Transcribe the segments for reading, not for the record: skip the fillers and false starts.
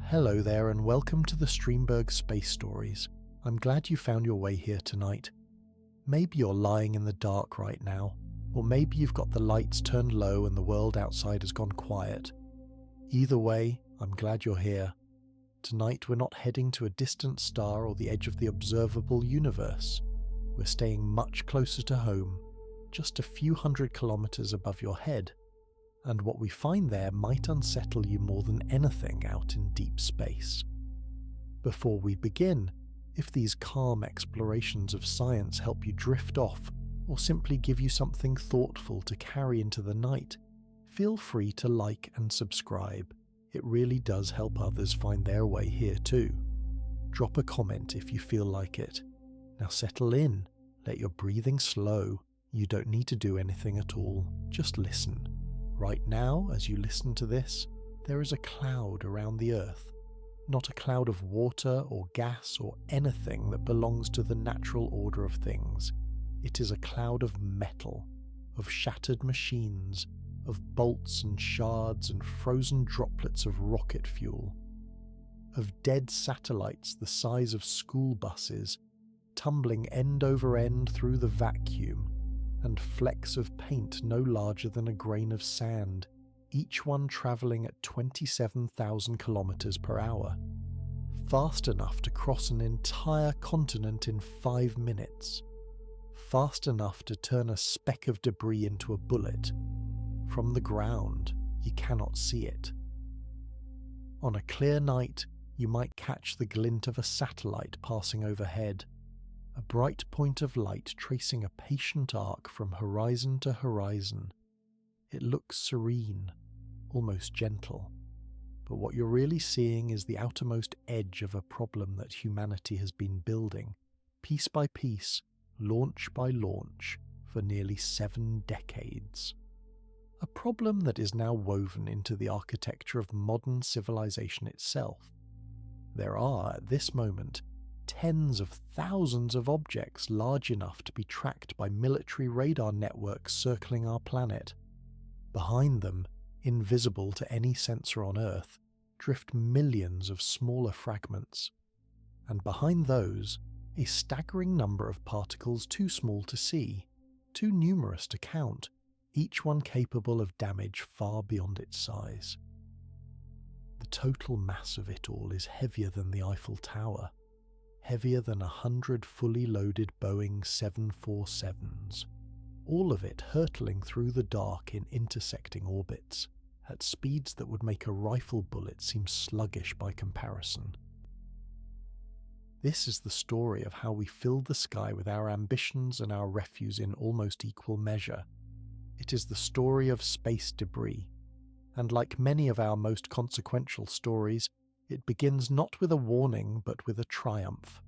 Hello there and welcome to the Streamberg Space Stories. I'm glad you found your way here tonight. Maybe you're lying in the dark right now, or maybe you've got the lights turned low and the world outside has gone quiet. Either way, I'm glad you're here. Tonight we're not heading to a distant star or the edge of the observable universe. We're staying much closer to home, just a few hundred kilometers above your head. And what we find there might unsettle you more than anything out in deep space. Before we begin, if these calm explorations of science help you drift off, or simply give you something thoughtful to carry into the night, feel free to like and subscribe. It really does help others find their way here too. Drop a comment if you feel like it. Now settle in, let your breathing slow. You don't need to do anything at all, just listen. Right now, as you listen to this, there is a cloud around the Earth. Not a cloud of water or gas or anything that belongs to the natural order of things. It is a cloud of metal, of shattered machines, of bolts and shards and frozen droplets of rocket fuel, of dead satellites the size of school buses, tumbling end over end through the vacuum, and flecks of paint no larger than a grain of sand, each one travelling at 27,000 kilometers per hour, fast enough to cross an entire continent in 5 minutes, fast enough to turn a speck of debris into a bullet. From the ground, you cannot see it. On a clear night, you might catch the glint of a satellite passing overhead, a bright point of light tracing a patient arc from horizon to horizon. It looks serene, almost gentle, but what you're really seeing is the outermost edge of a problem that humanity has been building, piece by piece, launch by launch, for nearly 7 decades. A problem that is now woven into the architecture of modern civilization itself. There are, at this moment, tens of thousands of objects large enough to be tracked by military radar networks circling our planet. Behind them, invisible to any sensor on Earth, drift millions of smaller fragments. And behind those, a staggering number of particles too small to see, too numerous to count, each one capable of damage far beyond its size. The total mass of it all is heavier than the Eiffel Tower, heavier than 100 fully loaded Boeing 747s, all of it hurtling through the dark in intersecting orbits, at speeds that would make a rifle bullet seem sluggish by comparison. This is the story of how we filled the sky with our ambitions and our refuse in almost equal measure. It is the story of space debris, and like many of our most consequential stories, it begins not with a warning but with a triumph.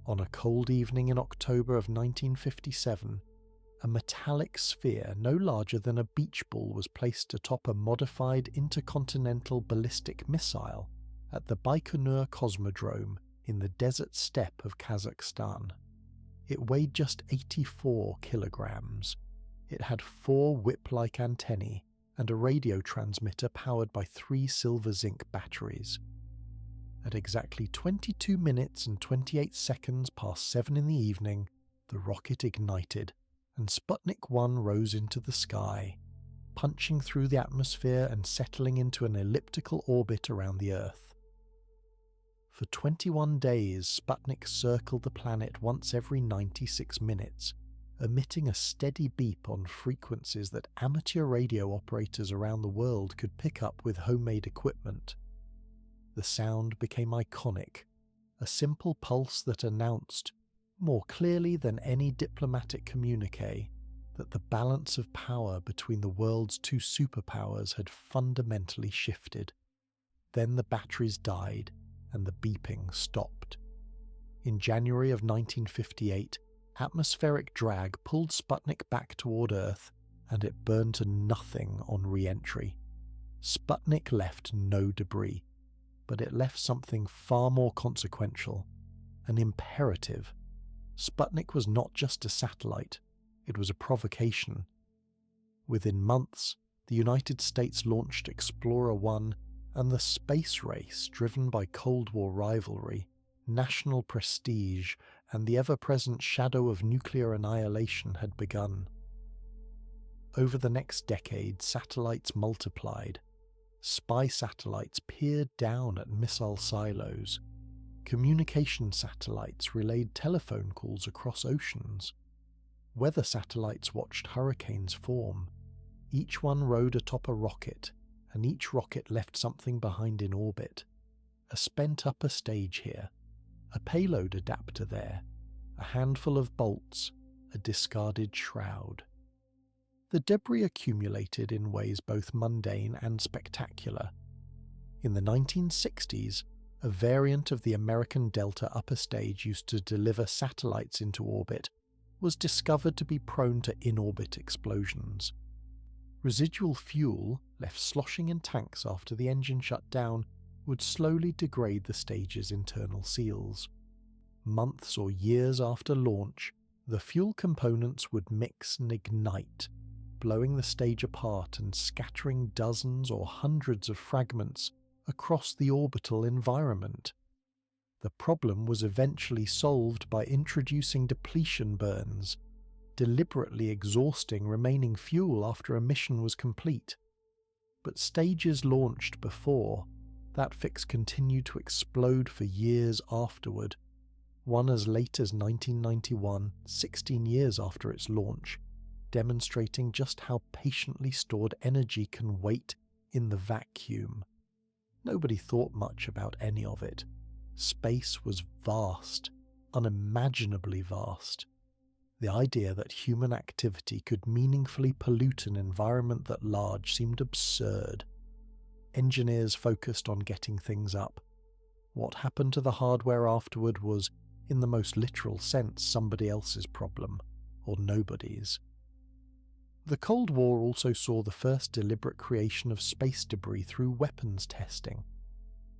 On a cold evening in October of 1957, a metallic sphere no larger than a beach ball was placed atop a modified intercontinental ballistic missile at the Baikonur Cosmodrome in the desert steppe of Kazakhstan. It weighed just 84 kilograms. It had 4 whip-like antennae and a radio transmitter powered by 3 silver-zinc batteries. At exactly 22 minutes and 28 seconds past 7 in the evening, the rocket ignited, and Sputnik 1 rose into the sky, punching through the atmosphere and settling into an elliptical orbit around the Earth. For 21 days, Sputnik circled the planet once every 96 minutes, emitting a steady beep on frequencies that amateur radio operators around the world could pick up with homemade equipment. The sound became iconic, a simple pulse that announced, more clearly than any diplomatic communique, that the balance of power between the world's 2 superpowers had fundamentally shifted. Then the batteries died and the beeping stopped. In January of 1958, atmospheric drag pulled Sputnik back toward Earth, and it burned to nothing on re-entry. Sputnik left no debris, but it left something far more consequential, an imperative. Sputnik was not just a satellite, it was a provocation. Within months, the United States launched Explorer 1 and the space race driven by Cold War rivalry, national prestige, and the ever-present shadow of nuclear annihilation had begun. Over the next decade, satellites multiplied. Spy satellites peered down at missile silos. Communication satellites relayed telephone calls across oceans. Weather satellites watched hurricanes form. Each one rode atop a rocket, and each rocket left something behind in orbit. A spent upper stage here, a payload adapter there, a handful of bolts, a discarded shroud. The debris accumulated in ways both mundane and spectacular. In the 1960s, a variant of the American Delta upper stage used to deliver satellites into orbit was discovered to be prone to in-orbit explosions. Residual fuel, left sloshing in tanks after the engine shut down, would slowly degrade the stage's internal seals. Months or years after launch, the fuel components would mix and ignite, blowing the stage apart and scattering dozens or hundreds of fragments across the orbital environment. The problem was eventually solved by introducing depletion burns, deliberately exhausting remaining fuel after a mission was complete. But stages launched before, that fix continued to explode for years afterward, one as late as 1991, 16 years after its launch, demonstrating just how patiently stored energy can wait in the vacuum. Nobody thought much about any of it. Space was vast, unimaginably vast. The idea that human activity could meaningfully pollute an environment that large seemed absurd. Engineers focused on getting things up. What happened to the hardware afterward was, in the most literal sense, somebody else's problem, or nobody's. The Cold War also saw the first deliberate creation of space debris through weapons testing.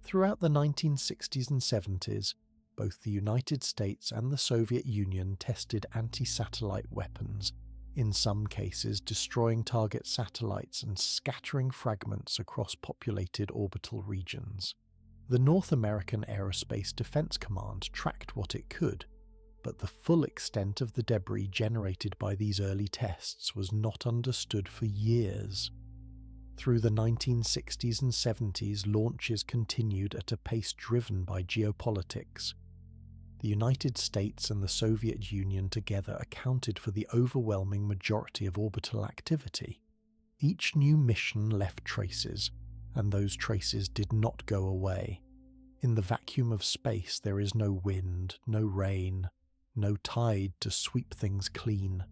Throughout the 1960s and 70s, both the United States and the Soviet Union tested anti-satellite weapons, in some cases destroying target satellites and scattering fragments across populated orbital regions. The North American Aerospace Defense Command tracked what it could, but the full extent of the debris generated by these early tests was not understood for years. Through the 1960s and 70s, launches continued at a pace driven by geopolitics. The United States and the Soviet Union together accounted for the overwhelming majority of orbital activity. Each new mission left traces, and those traces did not go away. In the vacuum of space, there is no wind, no rain, no tide to sweep things clean.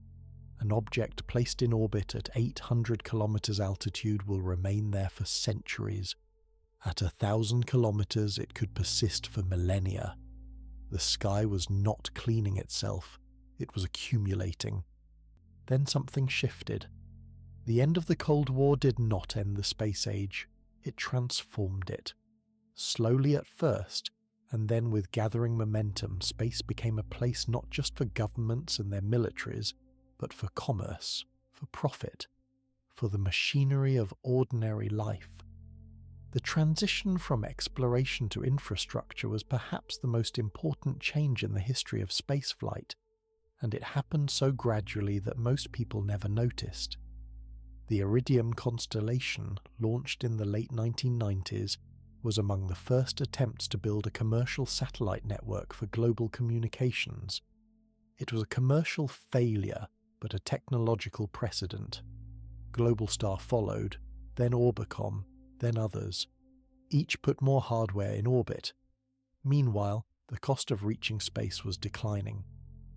An object placed in orbit at 800 kilometers altitude will remain there for centuries. At 1,000 kilometers, it could persist for millennia. The sky was not cleaning itself, it was accumulating. Then something shifted. The end of the Cold War did not end the space age, it transformed it. Slowly at first, and then with gathering momentum, space became a place not just for governments and their militaries, but for commerce, for profit, for the machinery of ordinary life. The transition from exploration to infrastructure was perhaps the most important change in the history of spaceflight, and it happened so gradually that most people never noticed. The Iridium constellation, launched in the late 1990s, was among the first attempts to build a commercial satellite network for global communications. It was a commercial failure, but a technological precedent. Globalstar followed, then Orbicom, then others. Each put more hardware in orbit. Meanwhile, the cost of reaching space was declining.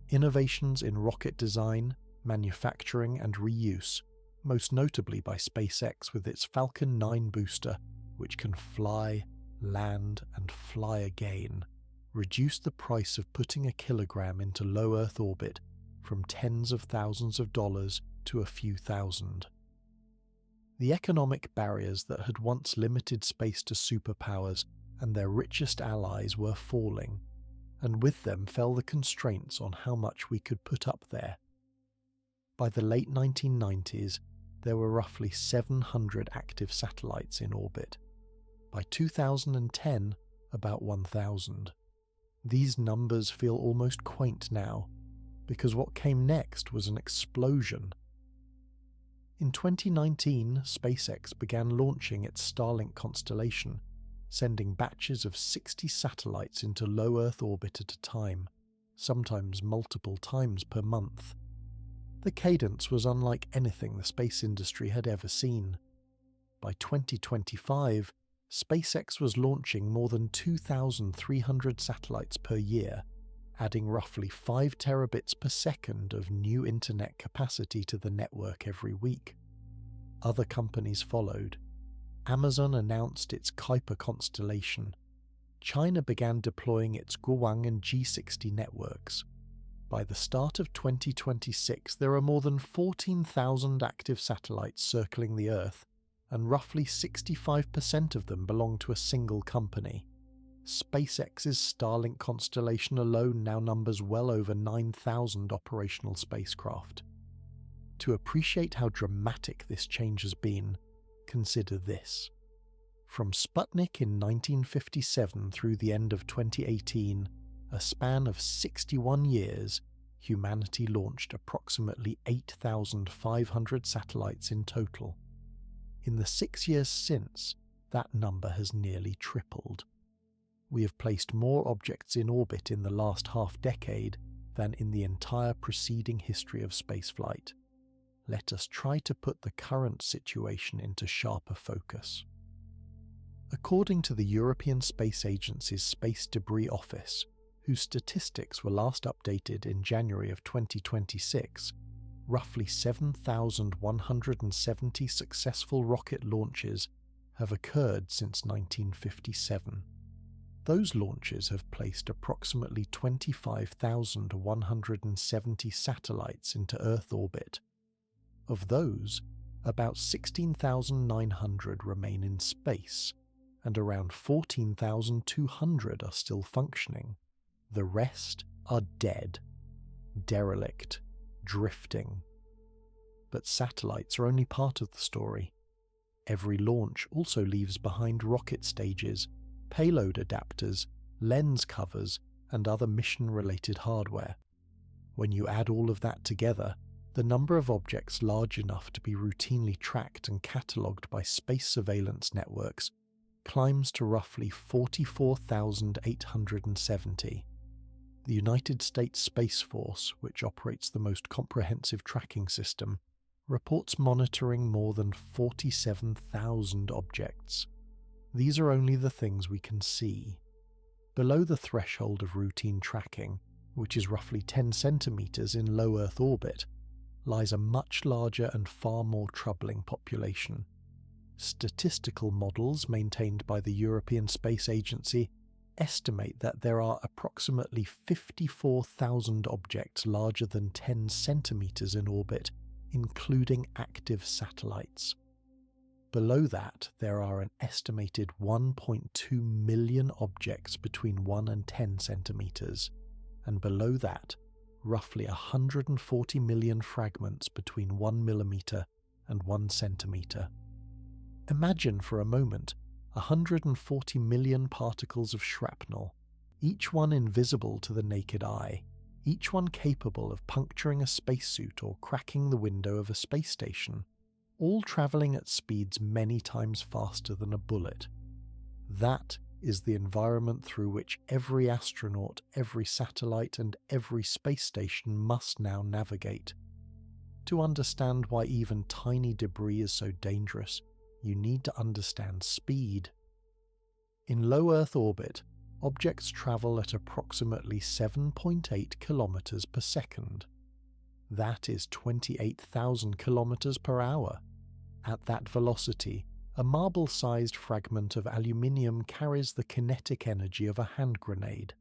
Innovations in rocket design, manufacturing and reuse, most notably by SpaceX with its Falcon 9 booster, which can fly, land, and fly again, reduced the price of putting a kilogram into low Earth orbit from tens of thousands of dollars to a few thousand. The economic barriers that had once limited space to superpowers and their richest allies were falling, and with them fell the constraints on how much we could put up there. By the late 1990s, there were roughly 700 active satellites in orbit. By 2010, about 1,000. These numbers feel almost quaint now, because what came next was an explosion. In 2019, SpaceX began launching its Starlink constellation, sending batches of 60 satellites into low Earth orbit at a time, sometimes multiple times per month. The cadence was unlike anything the space industry had ever seen. By 2025, SpaceX was launching more than 2,300 satellites per year, adding roughly 5 terabits per second of new internet capacity to the network every week. Other companies followed. Amazon announced its Kuiper constellation. China began deploying its Guoang and G60 networks. By the start of 2026, there are more than 14,000 active satellites circling the Earth, and roughly 65% of them belong to a single company. SpaceX's Starlink constellation alone now numbers well over 9,000 operational spacecraft. To appreciate how dramatic this change has been, consider this. From Sputnik in 1957 through the end of 2018, a span of 61 years, humanity launched approximately 8,500 satellites in total. In the 6 years since, that number has nearly tripled. We have placed more objects in orbit in the last half-decade than in the entire preceding history of spaceflight. Let us try to put the current situation into sharper focus. According to the European Space Agency's Space Debris Office, whose statistics were last updated in January of 2026, roughly 7,170 successful rocket launches have occurred since 1957. Those launches have placed approximately 25,170 satellites into Earth orbit. Of those, about 16,900 remain in space, and around 14,200 are still functioning. The rest are dead, derelict, drifting. But satellites are only part of the story. Every launch also leaves behind rocket stages, payload adapters, lens covers, and other mission-related hardware. When you add all of that together, the number of objects large enough to be routinely tracked and catalogued by space surveillance networks climbs to roughly 44,870. The United States Space Force, which operates the most comprehensive tracking system, reports monitoring more than 47,000 objects. These are only the things we can see. Below the threshold of routine tracking, which is roughly 10 centimeters in low Earth orbit, lies a much larger and far more troubling population. Statistical models maintained by the European Space Agency estimate that there are approximately 54,000 objects larger than 10 centimeters in orbit, including active satellites. Below that, there are an estimated 1.2 million objects between 1 and 10 centimeters, and below that, roughly 140 million fragments between 1 millimeter and 1 centimeter. Imagine for a moment 140 million particles of shrapnel, each one invisible to the naked eye, each one capable of puncturing a spacesuit or cracking the window of a space station, all travelling at speeds many times faster than a bullet. That is the environment through which every astronaut, every satellite, and every space station must now navigate. To understand why even tiny debris is so dangerous, you need to understand speed. In low Earth orbit, objects travel at approximately 7.8 kilometers per second. That is 28,000 kilometers per hour. At that velocity, a marble-sized fragment of aluminium carries the kinetic energy of a hand grenade.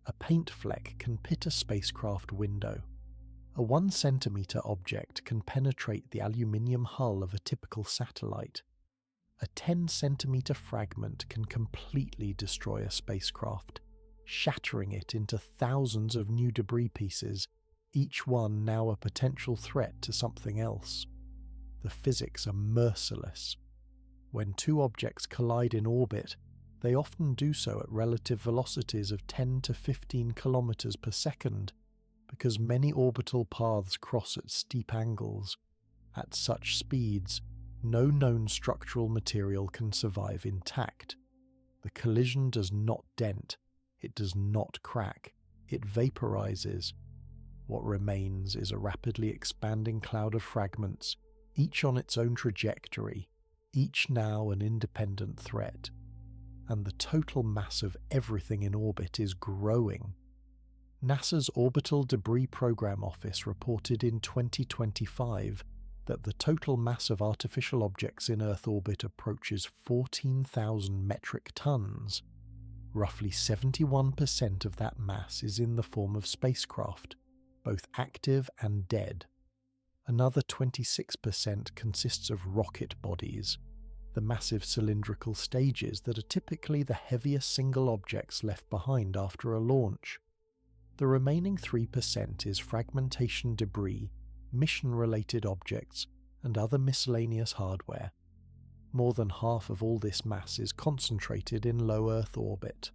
A paint fleck can pit a spacecraft window. A 1 centimeter object can penetrate the aluminium hull of a typical satellite. A 10 centimeter fragment can completely destroy a spacecraft, shattering it into thousands of new debris pieces, each one now a potential threat to something else. The physics are merciless. when two objects collide in orbit, they often do so at relative velocities of 10 to 15 kilometers per second, because many orbital paths cross at steep angles. At such speeds, no known structural material can survive intact. The collision does not dent, it does not crack, it vaporizes. What remains is a rapidly expanding cloud of fragments, each on its own trajectory, each now an independent threat. And the total mass of everything in orbit is growing. NASA's Orbital Debris Program Office reported in 2025 that the total mass of artificial objects in Earth orbit approaches 14,000 metric tons. Roughly 71% of that mass is in the form of spacecraft, both active and dead. Another 26% consists of rocket bodies, the massive cylindrical stages that are typically the heaviest single objects left behind after a launch. The remaining 3% is fragmentation debris, mission-related objects, and other miscellaneous hardware. More than half of all this mass is concentrated in low Earth orbit,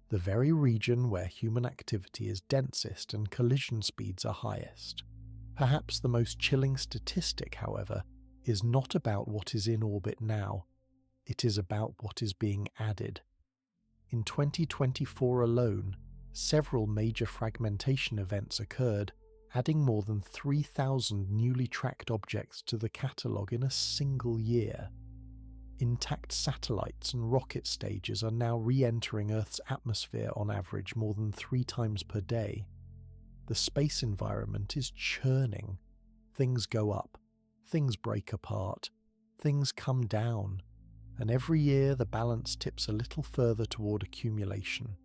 the very region where human activity is densest and collision speeds are highest. Perhaps the most chilling statistic, however, is not about what is in orbit now, it is about what is being added. In 2024 alone, several major fragmentation events occurred, adding more than 3,000 newly tracked objects to the catalogue in a single year. Intact satellites and rocket stages are now re-entering Earth's atmosphere on average more than 3 times per day. The space environment is churning. Things go up, things break apart, things come down, and every year the balance tips a little further toward accumulation.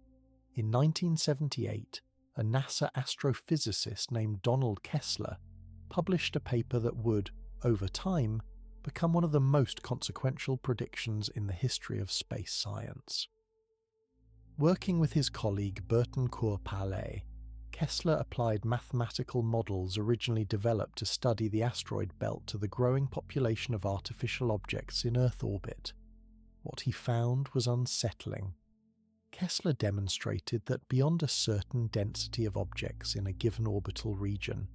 In 1978, a NASA astrophysicist named Donald Kessler published a paper that would, over time, become one of the most consequential predictions in the history of space science. Working with his colleague Burton Coeur-Palais, Kessler applied mathematical models originally developed to study the asteroid belt to the growing population of artificial objects in Earth orbit. What he found was unsettling. Kessler demonstrated that beyond a certain density of objects in a given orbital region,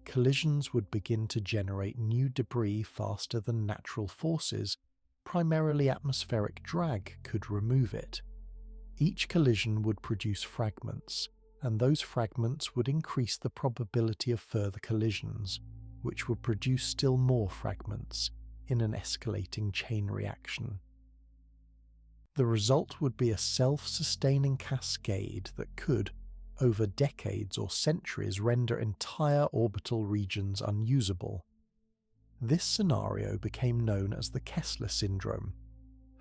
collisions would begin to generate new debris faster than natural forces, primarily atmospheric drag, could remove it. Each collision would produce fragments, and those fragments would increase the probability of further collisions, which would produce still more fragments in an escalating chain reaction. The result would be a self-sustaining cascade that could, over decades or centuries, render entire orbital regions unusable. This scenario became known as the Kessler syndrome.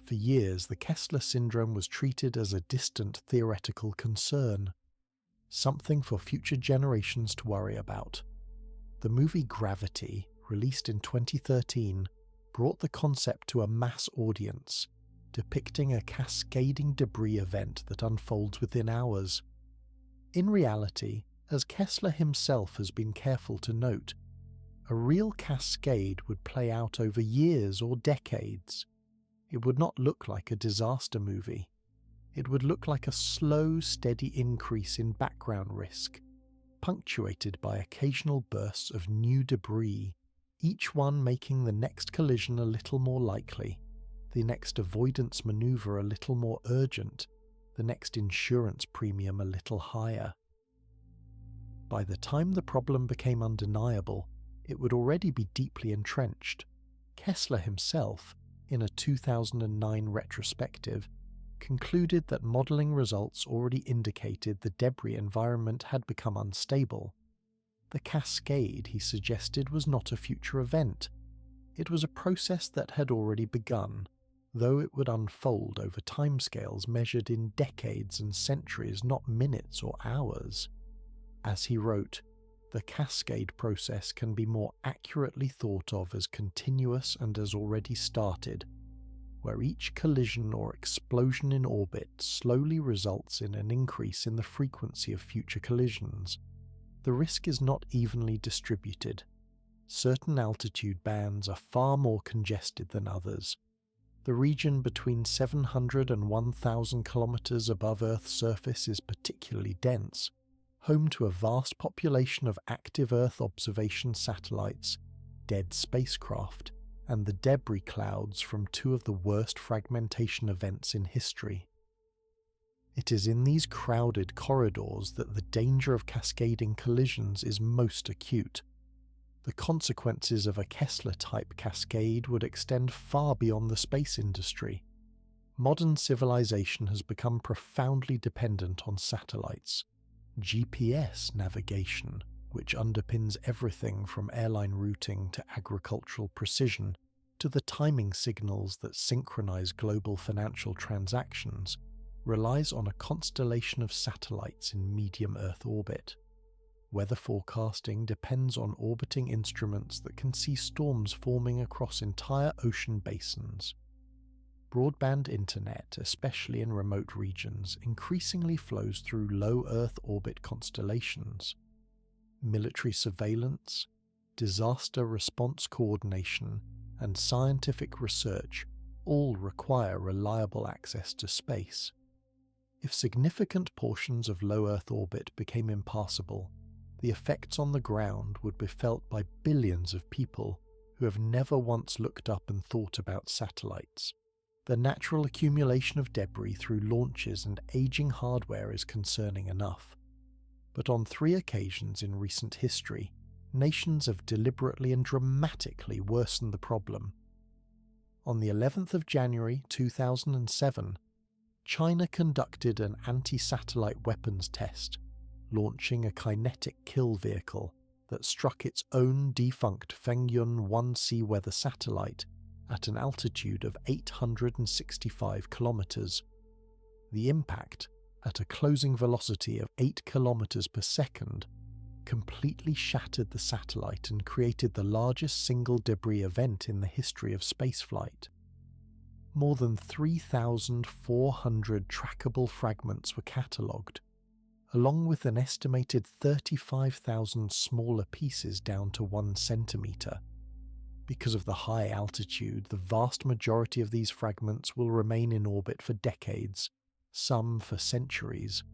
For years, the Kessler syndrome was treated as a distant theoretical concern, something for future generations to worry about. The movie Gravity, released in 2013, brought the concept to a mass audience, depicting a cascading debris event that unfolds within hours. In reality, as Kessler himself has been careful to note, a real cascade would play out over years or decades. It would not look like a disaster movie. It would look like a slow, steady increase in background risk, punctuated by occasional bursts of new debris, each one making the next collision a little more likely, the next avoidance maneuver a little more urgent, the next insurance premium a little higher. By the time the problem became undeniable, it would already be deeply entrenched. Kessler himself, in a 2009 retrospective, concluded that modelling results already indicated the debris environment had become unstable. The cascade, he suggested, was not a future event. It was a process that had already begun, though it would unfold over timescales measured in decades and centuries, not minutes or hours. As he wrote, the cascade process can be more accurately thought of as continuous and as already started, where each collision or explosion in orbit slowly results in an increase in the frequency of future collisions. The risk is not evenly distributed. Certain altitude bands are far more congested than others. The region between 700 and 1,000 kilometers above Earth's surface is particularly dense, home to a vast population of active Earth observation satellites, dead spacecraft, and the debris clouds from two of the worst fragmentation events in history. It is in these crowded corridors that the danger of cascading collisions is most acute. The consequences of a Kessler-type cascade would extend far beyond the space industry. Modern civilization has become profoundly dependent on satellites. GPS navigation, which underpins everything from airline routing to agricultural precision, to the timing signals that synchronize global financial transactions, relies on a constellation of satellites in medium Earth orbit. Weather forecasting depends on orbiting instruments that can see storms forming across entire ocean basins. Broadband internet, especially in remote regions, increasingly flows through low Earth orbit constellations. Military surveillance, disaster response coordination, and scientific research all require reliable access to space. If significant portions of low Earth orbit became impassable, the effects on the ground would be felt by billions of people who have never once looked up and thought about satellites. The natural accumulation of debris through launches and aging hardware is concerning enough. But on 3 occasions in recent history, nations have deliberately and dramatically worsened the problem. On the 11th of January 2007, China conducted an anti-satellite weapons test, launching a kinetic kill vehicle that struck its own defunct Fengyun 1C weather satellite at an altitude of 865 kilometers. The impact, at a closing velocity of 8 kilometers per second, completely shattered the satellite and created the largest single debris event in the history of spaceflight. More than 3,400 trackable fragments were catalogued, along with an estimated 35,000 smaller pieces down to 1 centimeter. Because of the high altitude, the vast majority of these fragments will remain in orbit for decades, some for centuries.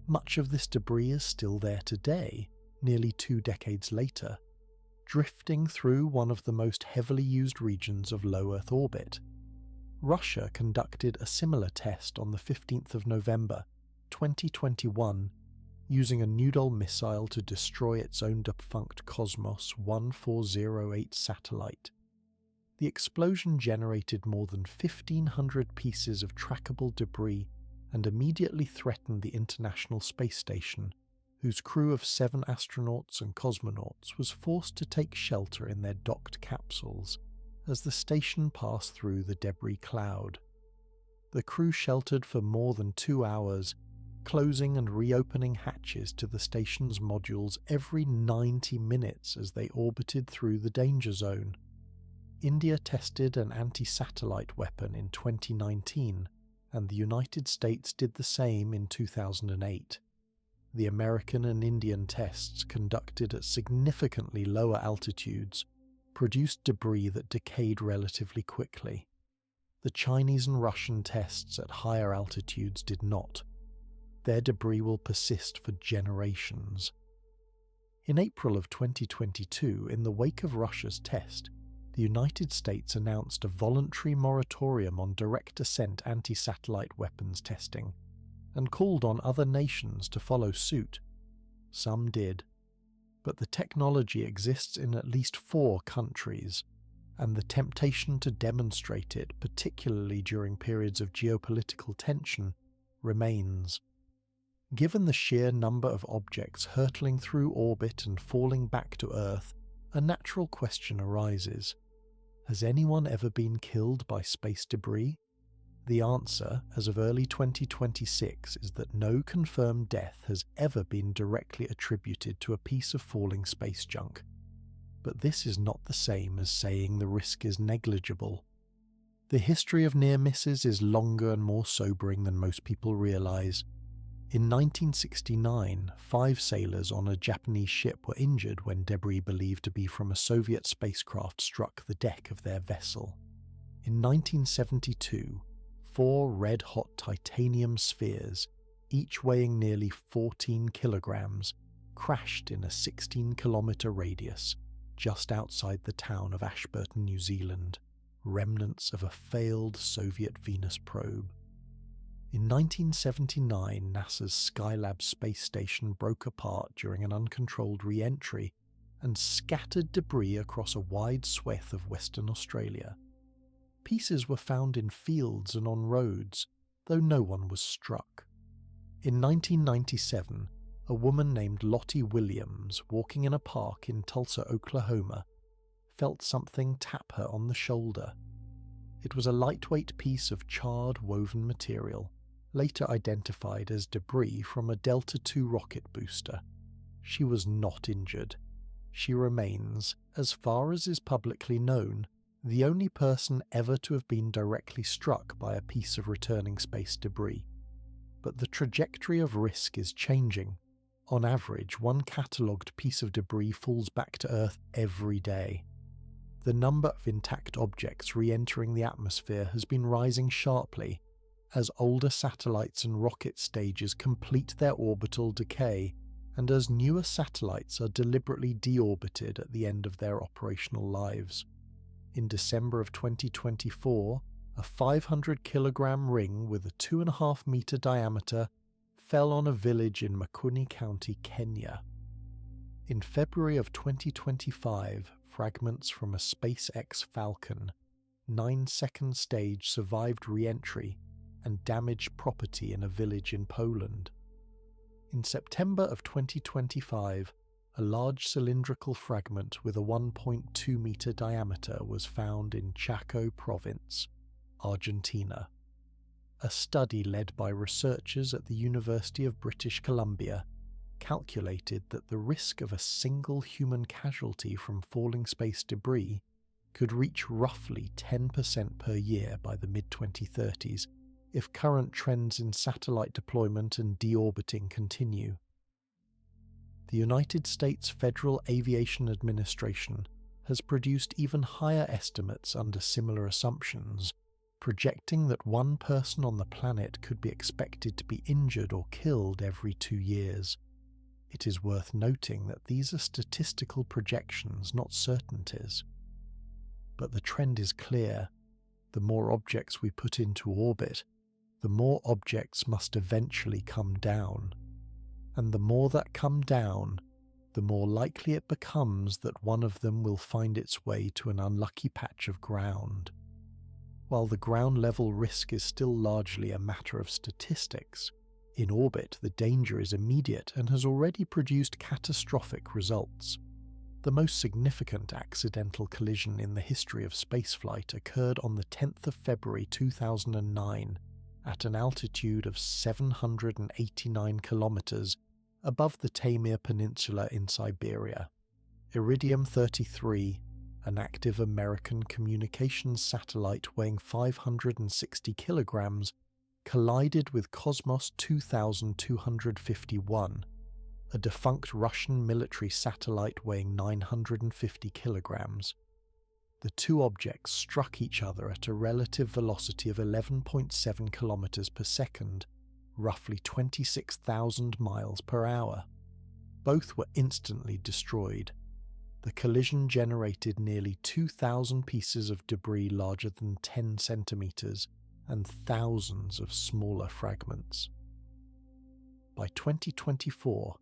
Much of this debris is still there today, nearly 2 decades later, drifting through one of the most heavily used regions of low Earth orbit. Russia conducted a similar test on the 15th of November, 2021, using a Noodle missile to destroy its own defunct Cosmos 1408 satellite. The explosion generated more than 1,500 pieces of trackable debris and immediately threatened the International Space Station, whose crew of 7 astronauts and cosmonauts was forced to take shelter in their docked capsules as the station passed through the debris cloud. The crew sheltered for more than 2 hours, closing and reopening hatches to the station's modules every 90 minutes as they orbited through the danger zone. India tested an anti-satellite weapon in 2019, and the United States did the same in 2008. The American and Indian tests, conducted at significantly lower altitudes, produced debris that decayed relatively quickly. The Chinese and Russian tests at higher altitudes did not. Their debris will persist for generations. In April of 2022, in the wake of Russia's test, the United States announced a voluntary moratorium on direct ascent anti-satellite weapons testing, and called on other nations to follow suit. Some did, but the technology exists in at least 4 countries, and the temptation to demonstrate it, particularly during periods of geopolitical tension, remains. Given the sheer number of objects hurtling through orbit and falling back to Earth, a natural question arises. Has anyone ever been killed by space debris? The answer, as of early 2026, is that no confirmed death has ever been directly attributed to a piece of falling space junk. But this is not the same as saying the risk is negligible. The history of near misses is longer and more sobering than most people realize. In 1969, 5 sailors on a Japanese ship were injured when debris believed to be from a Soviet spacecraft struck the deck of their vessel. In 1972, 4 red-hot titanium spheres, each weighing nearly 14 kilograms, crashed in a 16-kilometre radius just outside the town of Ashburton, New Zealand, remnants of a failed Soviet Venus probe. In 1979, NASA's Skylab space station broke apart during an uncontrolled re-entry and scattered debris across a wide swathe of Western Australia. Pieces were found in fields and on roads, though no one was struck. In 1997, a woman named Lottie Williams, walking in a park in Tulsa, Oklahoma, felt something tap her on the shoulder. It was a lightweight piece of charred woven material, later identified as debris from a Delta II rocket booster. She was not injured. She remains, as far as is publicly known, the only person ever to have been directly struck by a piece of returning space debris. But the trajectory of risk is changing. On average, one catalogued piece of debris falls back to Earth every day. The number of intact objects re-entering the atmosphere has been rising sharply as older satellites and rocket stages complete their orbital decay and as newer satellites are deliberately deorbited at the end of their operational lives. In December of 2024, a 500-kilogram ring with a 2.5-meter diameter fell on a village in Makueni County, Kenya. In February of 2025, fragments from a SpaceX Falcon 9-second stage survived re-entry and damaged property in a village in Poland. In September of 2025, a large cylindrical fragment with a 1.2-meter diameter was found in Chaco Province, Argentina. A study led by researchers at the University of British Columbia calculated that the risk of a single human casualty from falling space debris could reach roughly 10% per year by the mid-2030s if current trends in satellite deployment and deorbiting continue. The United States Federal Aviation Administration has produced even higher estimates under similar assumptions, projecting that one person on the planet could be expected to be injured or killed every 2 years. It is worth noting that these are statistical projections, not certainties. But the trend is clear. The more objects we put into orbit, the more objects must eventually come down. And the more that come down, the more likely it becomes that one of them will find its way to an unlucky patch of ground. While the ground-level risk is still largely a matter of statistics, in orbit the danger is immediate and has already produced catastrophic results. The most significant accidental collision in the history of spaceflight occurred on the 10th of February 2009 at an altitude of 789 kilometers above the Taimyr Peninsula in Siberia. Iridium-33, an active American communications satellite weighing 560 kilograms, collided with Cosmos 2251, a defunct Russian military satellite weighing 950 kilograms. The two objects struck each other at a relative velocity of 11.7 kilometers per second, roughly 26,000 miles per hour. Both were instantly destroyed. The collision generated nearly 2,000 pieces of debris larger than 10 centimeters and thousands of smaller fragments. By 2024,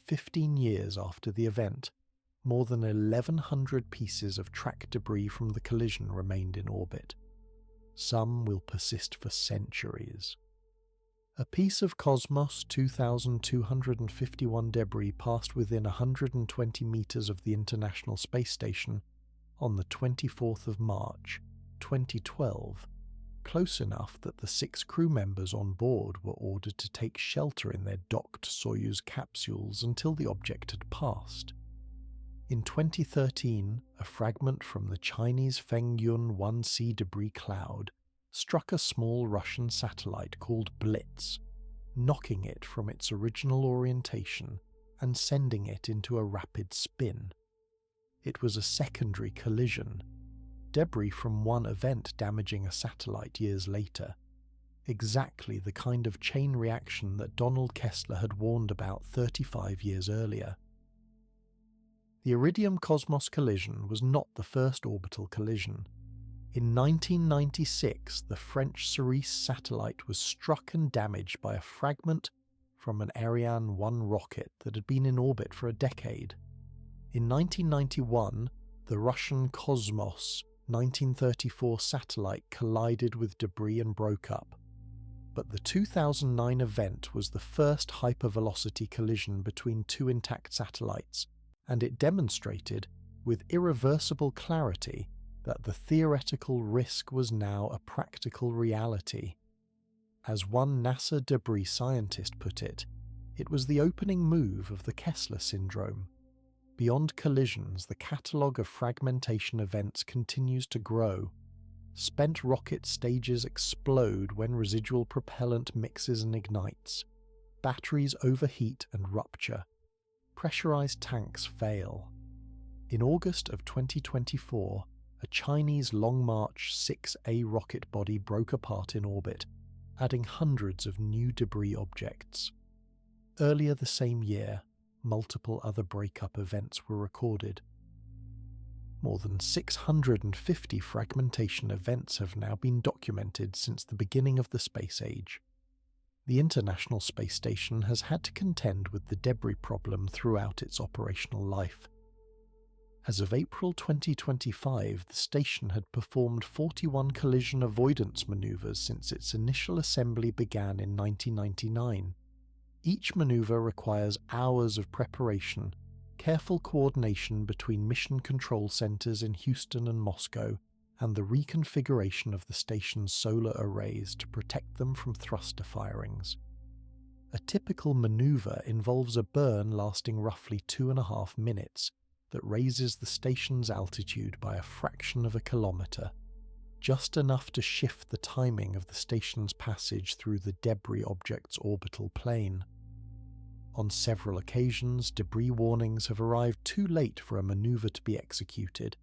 15 years after the event, more than 1,100 pieces of tracked debris from the collision remained in orbit. Some will persist for centuries. A piece of Cosmos 2251 debris passed within 120 meters of the International Space Station on the 24th of March, 2012, close enough that the 6 crew members on board were ordered to take shelter in their docked Soyuz capsules until the object had passed. In 2013, a fragment from the Chinese Fengyun 1C debris cloud struck a small Russian satellite called Blitz, knocking it from its original orientation and sending it into a rapid spin. It was a secondary collision. debris from one event damaging a satellite years later. Exactly the kind of chain reaction that Donald Kessler had warned about 35 years earlier. The Iridium-Cosmos collision was not the first orbital collision. In 1996, the French Cerise satellite was struck and damaged by a fragment from an Ariane 1 rocket that had been in orbit for a decade. In 1991, the Russian Cosmos 1934 satellite collided with debris and broke up. But the 2009 event was the first hypervelocity collision between two intact satellites, and it demonstrated, with irreversible clarity, that the theoretical risk was now a practical reality. As one NASA debris scientist put it, it was the opening move of the Kessler syndrome. Beyond collisions, the catalogue of fragmentation events continues to grow. Spent rocket stages explode when residual propellant mixes and ignites. Batteries overheat and rupture. Pressurized tanks fail. In August of 2024, a Chinese Long March 6A rocket body broke apart in orbit, adding hundreds of new debris objects. Earlier the same year, multiple other breakup events were recorded. More than 650 fragmentation events have now been documented since the beginning of the space age. The International Space Station has had to contend with the debris problem throughout its operational life. As of April 2025, the station had performed 41 collision avoidance maneuvers since its initial assembly began in 1999. Each maneuver requires hours of preparation, careful coordination between mission control centers in Houston and Moscow, and the reconfiguration of the station's solar arrays to protect them from thruster firings. A typical maneuver involves a burn lasting roughly 2.5 minutes that raises the station's altitude by a fraction of a kilometer, just enough to shift the timing of the station's passage through the debris object's orbital plane. On several occasions, debris warnings have arrived too late for a maneuver to be executed,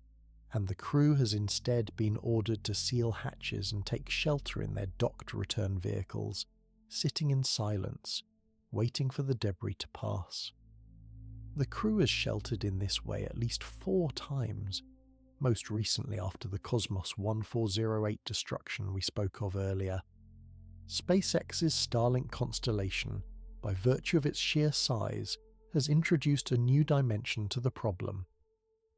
and the crew has instead been ordered to seal hatches and take shelter in their docked return vehicles, sitting in silence, waiting for the debris to pass. The crew has sheltered in this way at least 4 times, most recently after the Cosmos 1408 destruction we spoke of earlier. SpaceX's Starlink constellation, by virtue of its sheer size, has introduced a new dimension to the problem.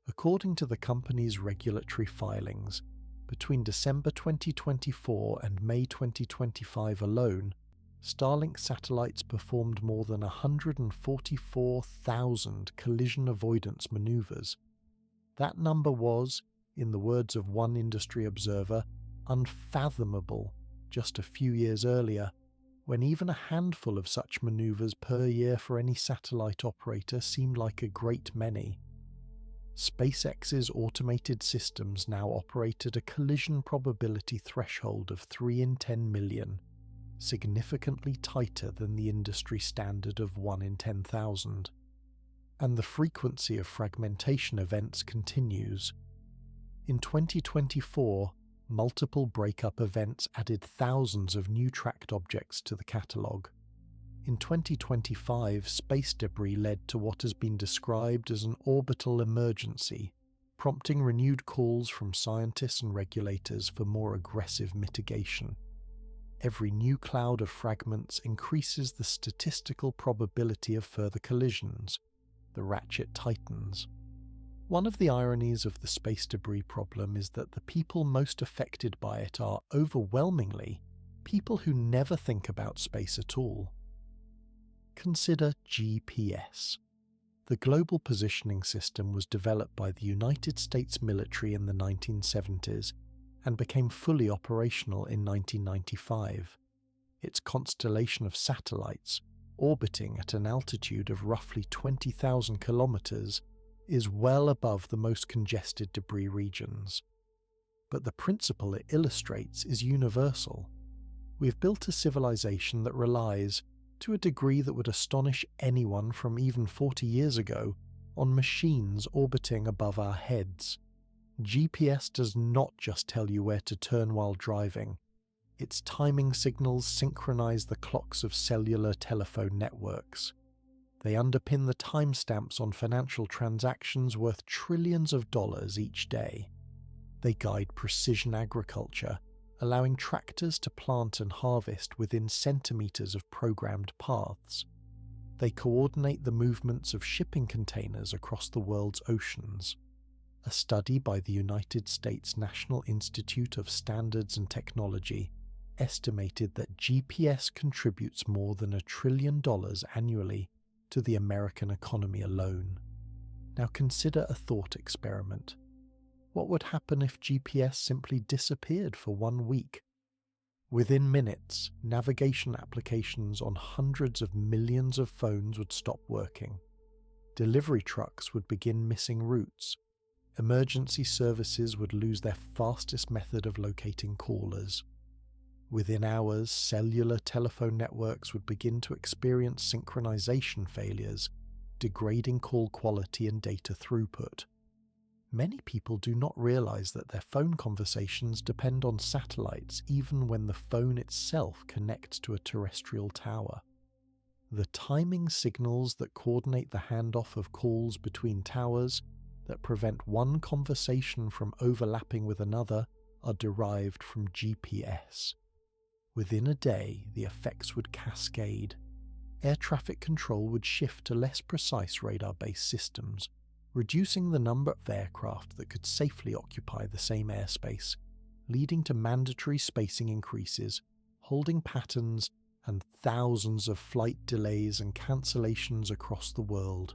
According to the company's regulatory filings, between December 2024 and May 2025 alone, Starlink satellites performed more than 144,000 collision avoidance maneuvers. That number was, in the words of one industry observer, unfathomable just a few years earlier, when even a handful of such maneuvers per year for any satellite operator seemed like a great many. SpaceX's automated systems now operate at a collision probability threshold of 3 in 10 million, significantly tighter than the industry standard of 1 in 10,000. And the frequency of fragmentation events continues. In 2024, multiple breakup events added thousands of new tracked objects to the catalogue. In 2025, space debris led to what has been described as an orbital emergency, prompting renewed calls from scientists and regulators for more aggressive mitigation. Every new cloud of fragments increases the statistical probability of further collisions. The ratchet tightens. One of the ironies of the space debris problem is that the people most affected by it are overwhelmingly people who never think about space at all. Consider GPS. The Global Positioning System was developed by the United States military in the 1970s and became fully operational in 1995. Its constellation of satellites, orbiting at an altitude of roughly 20,000 kilometers, is well above the most congested debris regions. But the principle it illustrates is universal. We've built a civilization that relies, to a degree that would astonish anyone from even 40 years ago, on machines orbiting above our heads. GPS does not just tell you where to turn while driving. Its timing signals synchronize the clocks of cellular telephone networks. They underpin the timestamps on financial transactions worth trillions of dollars each day. They guide precision agriculture, allowing tractors to plant and harvest within centimeters of programmed paths. They coordinate the movements of shipping containers across the world's oceans. A study by the United States National Institute of Standards and Technology estimated that GPS contributes more than $1 trillion annually to the American economy alone. Now consider a thought experiment. What would happen if GPS simply disappeared for 1 week? Within minutes, navigation applications on hundreds of millions of phones would stop working. Delivery trucks would begin missing routes. Emergency services would lose their fastest method of locating callers. Within hours, cellular telephone networks would begin to experience synchronization failures, degrading call quality and data throughput. Many people do not realize that their phone conversations depend on satellites even when the phone itself connects to a terrestrial tower. The timing signals that coordinate the handoff of calls between towers, that prevent one conversation from overlapping with another, are derived from GPS. Within a day, the effects would cascade. Air traffic control would shift to less precise radar-based systems, reducing the number of aircraft that could safely occupy the same airspace, leading to mandatory spacing increases, holding patterns, and thousands of flight delays and cancellations across the world.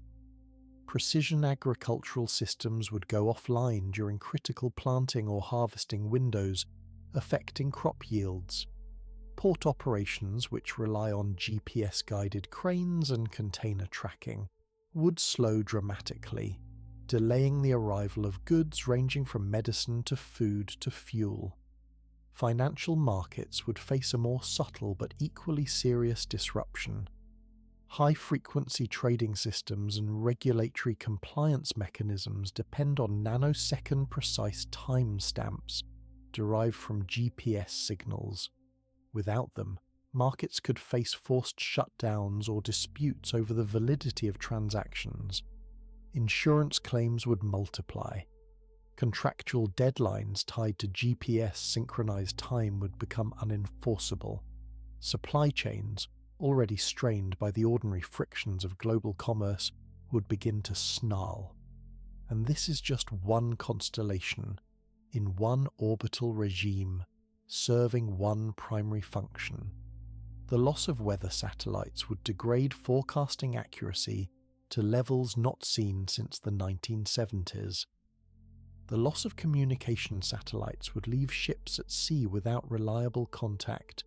Precision agricultural systems would go offline during critical planting or harvesting windows, affecting crop yields. Port operations, which rely on GPS-guided cranes and container tracking, would slow dramatically, delaying the arrival of goods ranging from medicine to food to fuel. Financial markets would face a more subtle but equally serious disruption. High-frequency trading systems and regulatory compliance mechanisms depend on nanosecond precise timestamps derived from GPS signals. Without them, markets could face forced shutdowns or disputes over the validity of transactions. Insurance claims would multiply. Contractual deadlines tied to GPS-synchronized time would become unenforceable. Supply chains, already strained by the ordinary frictions of global commerce, would begin to snarl. And this is just one constellation, in one orbital regime, serving one primary function. The loss of weather satellites would degrade forecasting accuracy to levels not seen since the 1970s. The loss of communication satellites would leave ships at sea without reliable contact,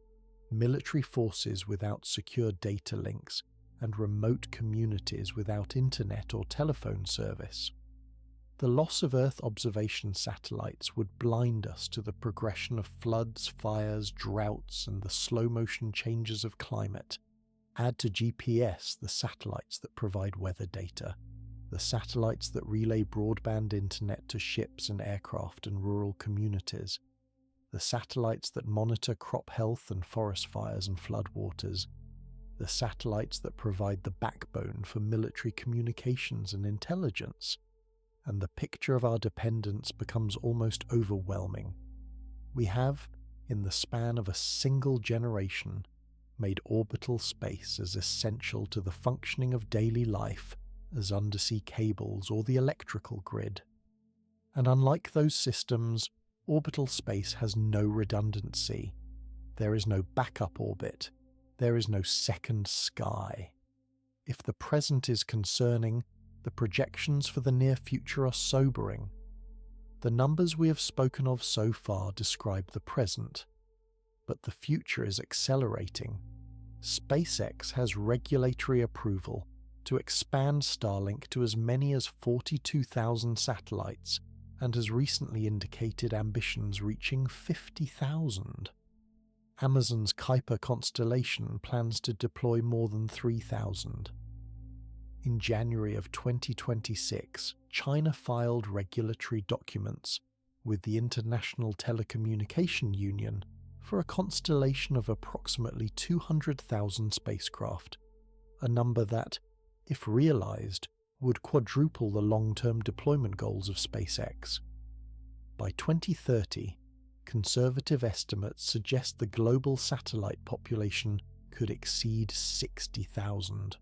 military forces without secure data links, and remote communities without internet or telephone service. The loss of Earth observation satellites would blind us to the progression of floods, fires, droughts, and the slow-motion changes of climate. Add to GPS the satellites that provide weather data, the satellites that relay broadband internet to ships and aircraft and rural communities, the satellites that monitor crop health and forest fires and floodwaters, the satellites that provide the backbone for military communications and intelligence, and the picture of our dependence becomes almost overwhelming. We have, in the span of a single generation, made orbital space as essential to the functioning of daily life as undersea cables or the electrical grid. And unlike those systems, orbital space has no redundancy. There is no backup orbit. There is no second sky. If the present is concerning, the projections for the near future are sobering. The numbers we have spoken of so far describe the present, but the future is accelerating. SpaceX has regulatory approval to expand Starlink to as many as 42,000 satellites and has recently indicated ambitions reaching 50,000. Amazon's Kuiper constellation plans to deploy more than 3,000. In January of 2026, China filed regulatory documents with the International Telecommunication Union for a constellation of approximately 200,000 spacecraft, a number that, if realized, would quadruple the long-term deployment goals of SpaceX. By 2030, conservative estimates suggest the global satellite population could exceed 60,000.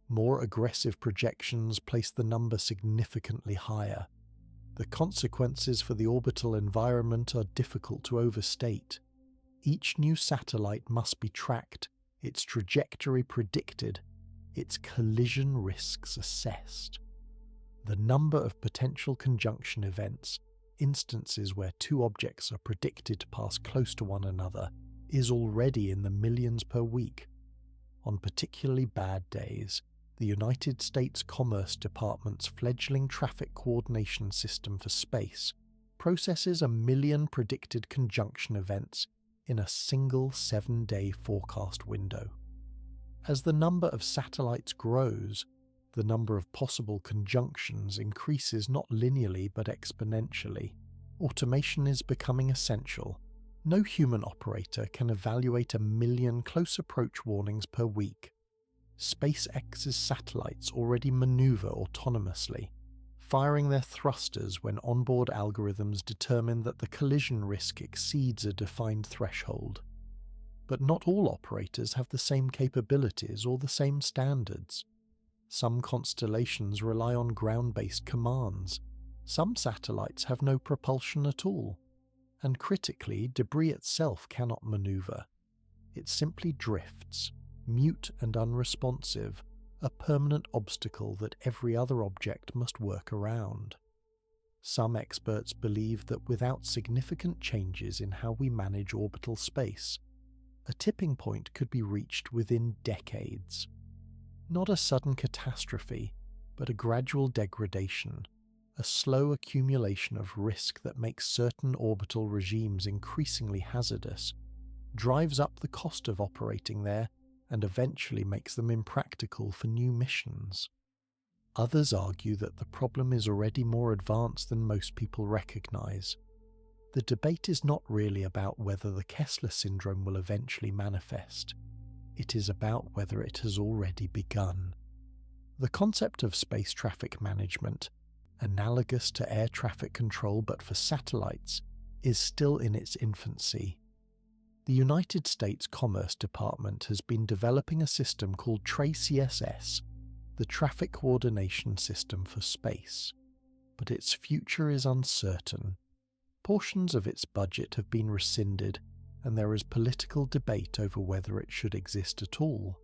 More aggressive projections place the number significantly higher. The consequences for the orbital environment are difficult to overstate. Each new satellite must be tracked, its trajectory predicted, its collision risks assessed. The number of potential conjunction events, instances where two objects are predicted to pass close to one another, is already in the millions per week. On particularly bad days, the United States Commerce Department's fledgling traffic coordination system for space processes 1 million predicted conjunction events in a single 7-day forecast window. As the number of satellites grows, the number of possible conjunctions increases not linearly but exponentially. Automation is becoming essential. No human operator can evaluate 1 million close approach warnings per week. SpaceX's satellites already maneuver autonomously, firing their thrusters when onboard algorithms determine that the collision risk exceeds a defined threshold. But not all operators have the same capabilities or the same standards. Some constellations rely on ground-based commands. Some satellites have no propulsion at all. And critically, debris itself cannot maneuver. It simply drifts, mute and unresponsive, a permanent obstacle that every other object must work around. Some experts believe that without significant changes in how we manage orbital space, a tipping point could be reached within decades. Not a sudden catastrophe, but a gradual degradation, a slow accumulation of risk that makes certain orbital regimes increasingly hazardous, drives up the cost of operating there, and eventually makes them impractical for new missions. Others argue that the problem is already more advanced than most people recognize. The debate is not really about whether the Kessler syndrome will eventually manifest. It is about whether it has already begun. The concept of space traffic management, analogous to air traffic control but for satellites, is still in its infancy. The United States Commerce Department has been developing a system called TraCSS, the Traffic Coordination System for Space, but its future is uncertain. Portions of its budget have been rescinded, and there is political debate over whether it should exist at all.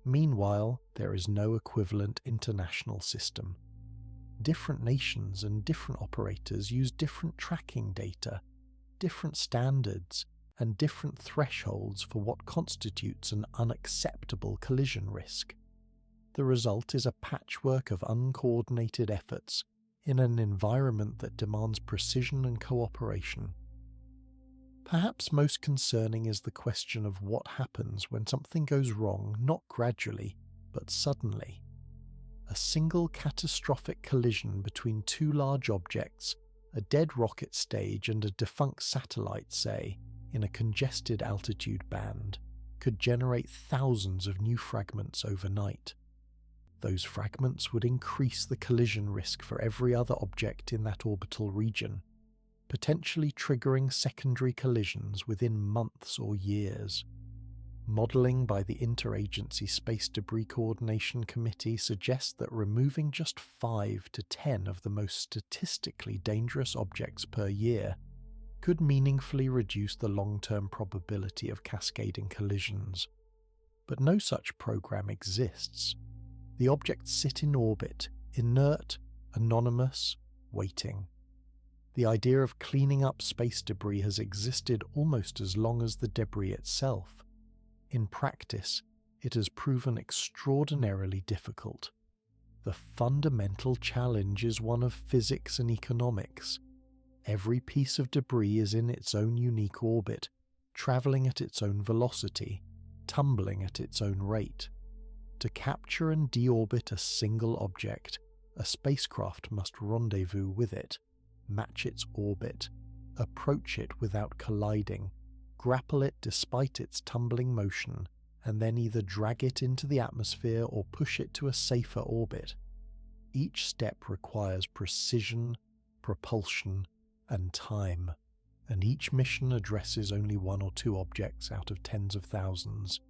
Meanwhile, there is no equivalent international system. Different nations and different operators use different tracking data, different standards, and different thresholds for what constitutes an unacceptable collision risk. The result is a patchwork of uncoordinated efforts in an environment that demands precision and cooperation. Perhaps most concerning is the question of what happens when something goes wrong not gradually, but suddenly. A single catastrophic collision between two large objects, a dead rocket stage and a defunct satellite, say, in a congested altitude band, could generate thousands of new fragments overnight. Those fragments would increase the collision risk for every other object in that orbital region, potentially triggering secondary collisions within months or years. Modelling by the Interagency Space Debris Coordination Committee suggests that removing just 5 to 10 of the most statistically dangerous objects per year could meaningfully reduce the long-term probability of cascading collisions. But no such program exists. The objects sit in orbit, inert, anonymous, waiting. The idea of cleaning up space debris has existed almost as long as the debris itself. In practice, it has proven extraordinarily difficult. The fundamental challenge is one of physics and economics. Every piece of debris is in its own unique orbit, travelling at its own velocity, tumbling at its own rate. To capture and deorbit a single object, a spacecraft must rendezvous with it, match its orbit, approach it without colliding, grapple it despite its tumbling motion, and then either drag it into the atmosphere or push it to a safer orbit. Each step requires precision, propulsion, and time, and each mission addresses only one or two objects out of tens of thousands.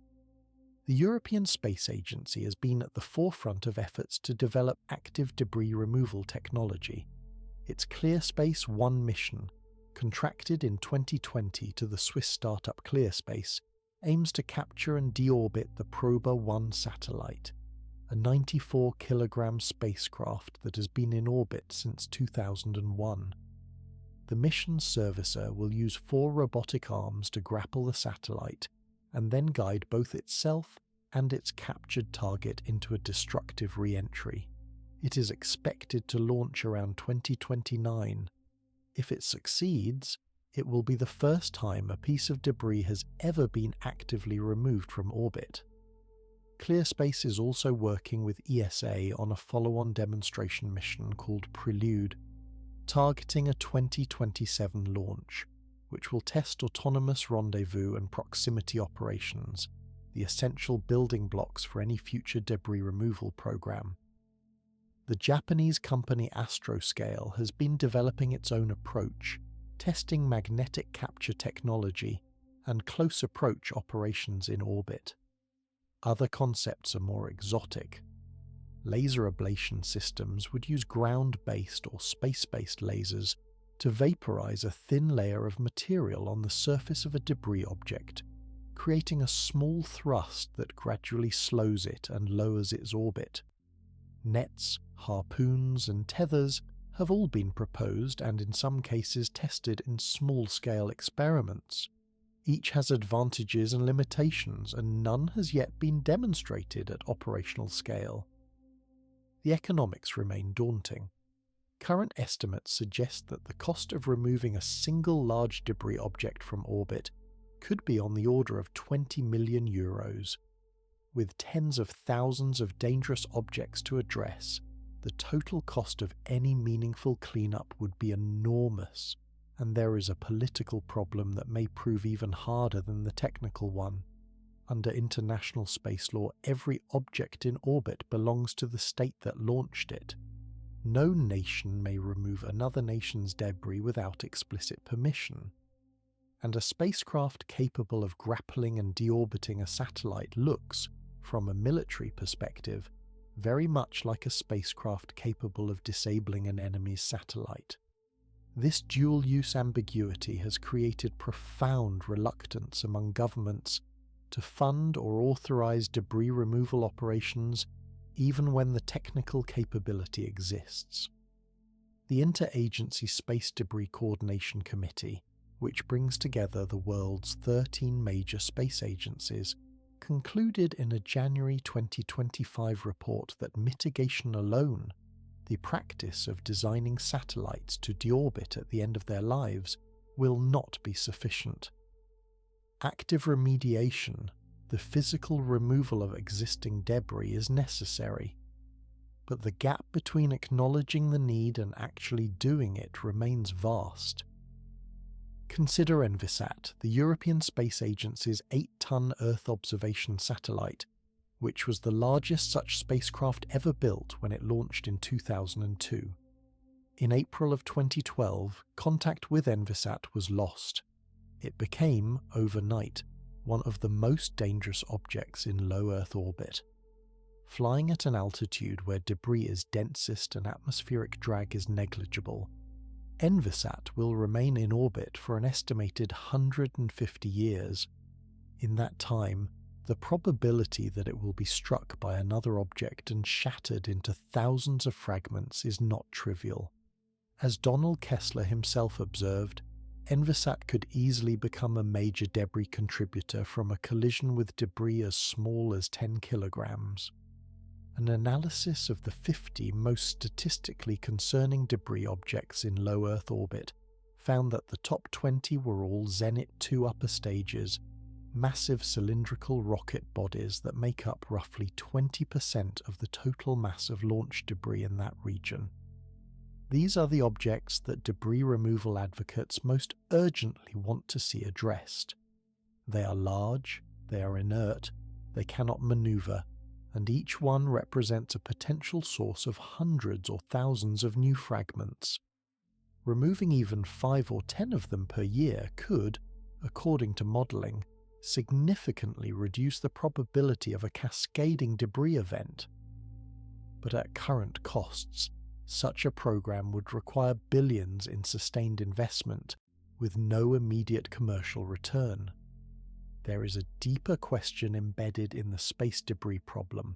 The European Space Agency has been at the forefront of efforts to develop active debris removal technology. Its ClearSpace 1 mission, contracted in 2020 to the Swiss startup ClearSpace, aims to capture and deorbit the Proba 1 satellite, a 94-kilogram spacecraft that has been in orbit since 2001. The mission servicer will use 4 robotic arms to grapple the satellite and then guide both itself and its captured target into a destructive re-entry. It is expected to launch around 2029. If it succeeds, it will be the first time a piece of debris has ever been actively removed from orbit. ClearSpace is also working with ESA on a follow-on demonstration mission called Prelude, targeting a 2027 launch, which will test autonomous rendezvous and proximity operations, the essential building blocks for any future debris removal program. The Japanese company Astroscale has been developing its own approach, testing magnetic capture technology and close approach operations in orbit. Other concepts are more exotic. Laser ablation systems would use ground-based or space-based lasers to vaporize a thin layer of material on the surface of a debris object, creating a small thrust that gradually slows it and lowers its orbit. Nets, harpoons, and tethers have all been proposed and in some cases tested in small-scale experiments. Each has advantages and limitations, and none has yet been demonstrated at operational scale. The economics remain daunting. Current estimates suggest that the cost of removing a single large debris object from orbit could be on the order of 20 million euros. With tens of thousands of dangerous objects to address, the total cost of any meaningful cleanup would be enormous, and there is a political problem that may prove even harder than the technical one. Under international space law, every object in orbit belongs to the state that launched it. No nation may remove another nation's debris without explicit permission. And a spacecraft capable of grappling and deorbiting a satellite looks, from a military perspective, very much like a spacecraft capable of disabling an enemy's satellite. This dual-use ambiguity has created profound reluctance among governments to fund or authorize debris removal operations even when the technical capability exists. The Interagency Space Debris Coordination Committee, which brings together the world's 13 major space agencies, concluded in a January 2025 report that mitigation alone, the practice of designing satellites to deorbit at the end of their lives, will not be sufficient. Active remediation, the physical removal of existing debris, is necessary, but the gap between acknowledging the need and actually doing it remains vast. Consider Envisat, the European Space Agency's 8-ton Earth observation satellite, which was the largest such spacecraft ever built when it launched in 2002. In April of 2012, contact with Envisat was lost. It became, overnight, one of the most dangerous objects in low Earth orbit. Flying at an altitude where debris is densest and atmospheric drag is negligible, Envisat will remain in orbit for an estimated 150 years. In that time, the probability that it will be struck by another object and shattered into thousands of fragments is not trivial. As Donald Kessler himself observed, Envisat could easily become a major debris contributor from a collision with debris as small as 10 kilograms. An analysis of the 50 most statistically concerning debris objects in low Earth orbit found that the top 20 were all Zenit 2 upper stages, massive cylindrical rocket bodies that make up roughly 20% of the total mass of launch debris in that region. These are the objects that debris removal advocates most urgently want to see addressed. They are large, they are inert, they cannot maneuver, and each one represents a potential source of hundreds or thousands of new fragments. Removing even 5 or 10 of them per year could, according to modelling, significantly reduce the probability of a cascading debris event. But at current costs, such a program would require billions in sustained investment with no immediate commercial return. There is a deeper question embedded in the space debris problem,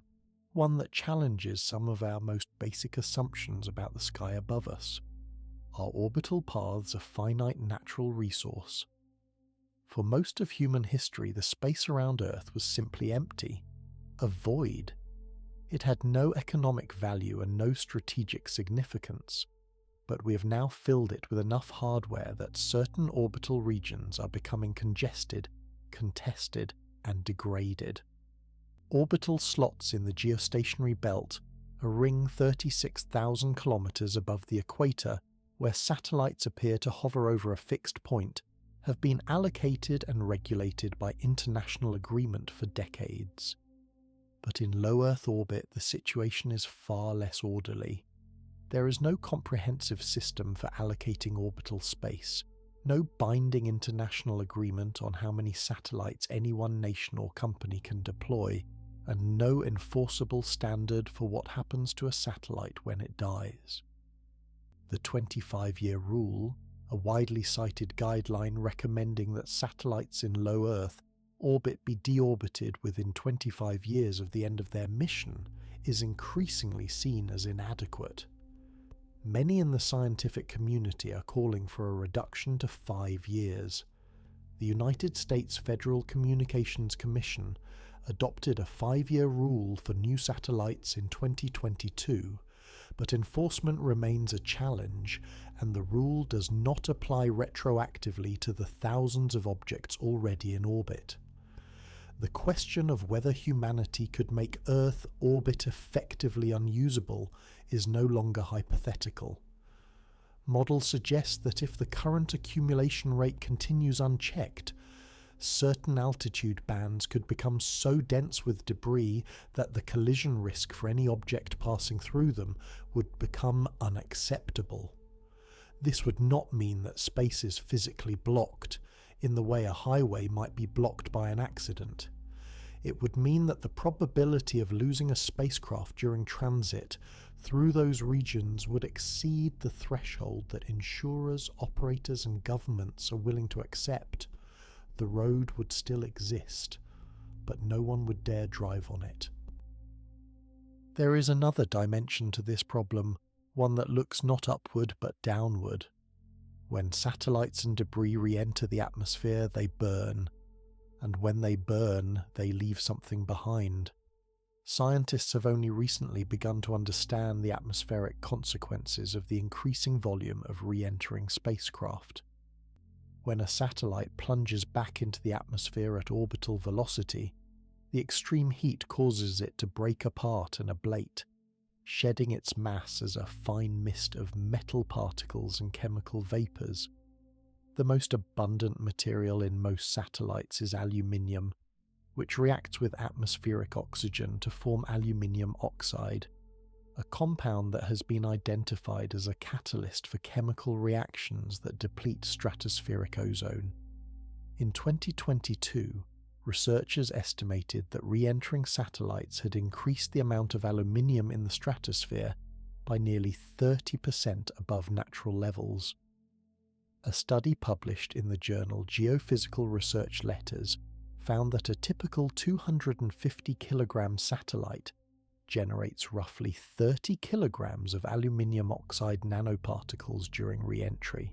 one that challenges some of our most basic assumptions about the sky above us. Are orbital paths a finite natural resource? For most of human history, the space around Earth was simply empty, a void. It had no economic value and no strategic significance, but we have now filled it with enough hardware that certain orbital regions are becoming congested, contested, and degraded. Orbital slots in the geostationary belt, a ring 36,000 kilometers above the equator, where satellites appear to hover over a fixed point, have been allocated and regulated by international agreement for decades. But in low Earth orbit, the situation is far less orderly. There is no comprehensive system for allocating orbital space, no binding international agreement on how many satellites any one nation or company can deploy, and no enforceable standard for what happens to a satellite when it dies. The 25-year rule, a widely cited guideline recommending that satellites in low Earth orbit be deorbited within 25 years of the end of their mission, is increasingly seen as inadequate. Many in the scientific community are calling for a reduction to 5 years. The United States Federal Communications Commission adopted a 5-year rule for new satellites in 2022, but enforcement remains a challenge, and the rule does not apply retroactively to the thousands of objects already in orbit. The question of whether humanity could make Earth orbit effectively unusable is no longer hypothetical. Models suggest that if the current accumulation rate continues unchecked, certain altitude bands could become so dense with debris that the collision risk for any object passing through them would become unacceptable. This would not mean that space is physically blocked, in the way a highway might be blocked by an accident. It would mean that the probability of losing a spacecraft during transit through those regions would exceed the threshold that insurers, operators, and governments are willing to accept. The road would still exist, but no one would dare drive on it. There is another dimension to this problem, one that looks not upward but downward. When satellites and debris re-enter the atmosphere, they burn, and when they burn, they leave something behind. Scientists have only recently begun to understand the atmospheric consequences of the increasing volume of re-entering spacecraft. When a satellite plunges back into the atmosphere at orbital velocity, the extreme heat causes it to break apart and ablate, shedding its mass as a fine mist of metal particles and chemical vapours. The most abundant material in most satellites is aluminium, which reacts with atmospheric oxygen to form aluminium oxide, a compound that has been identified as a catalyst for chemical reactions that deplete stratospheric ozone. In 2022, researchers estimated that re-entering satellites had increased the amount of aluminium in the stratosphere by nearly 30% above natural levels. A study published in the journal Geophysical Research Letters found that a typical 250 kilogram satellite generates roughly 30 kilograms of aluminium oxide nanoparticles during re-entry.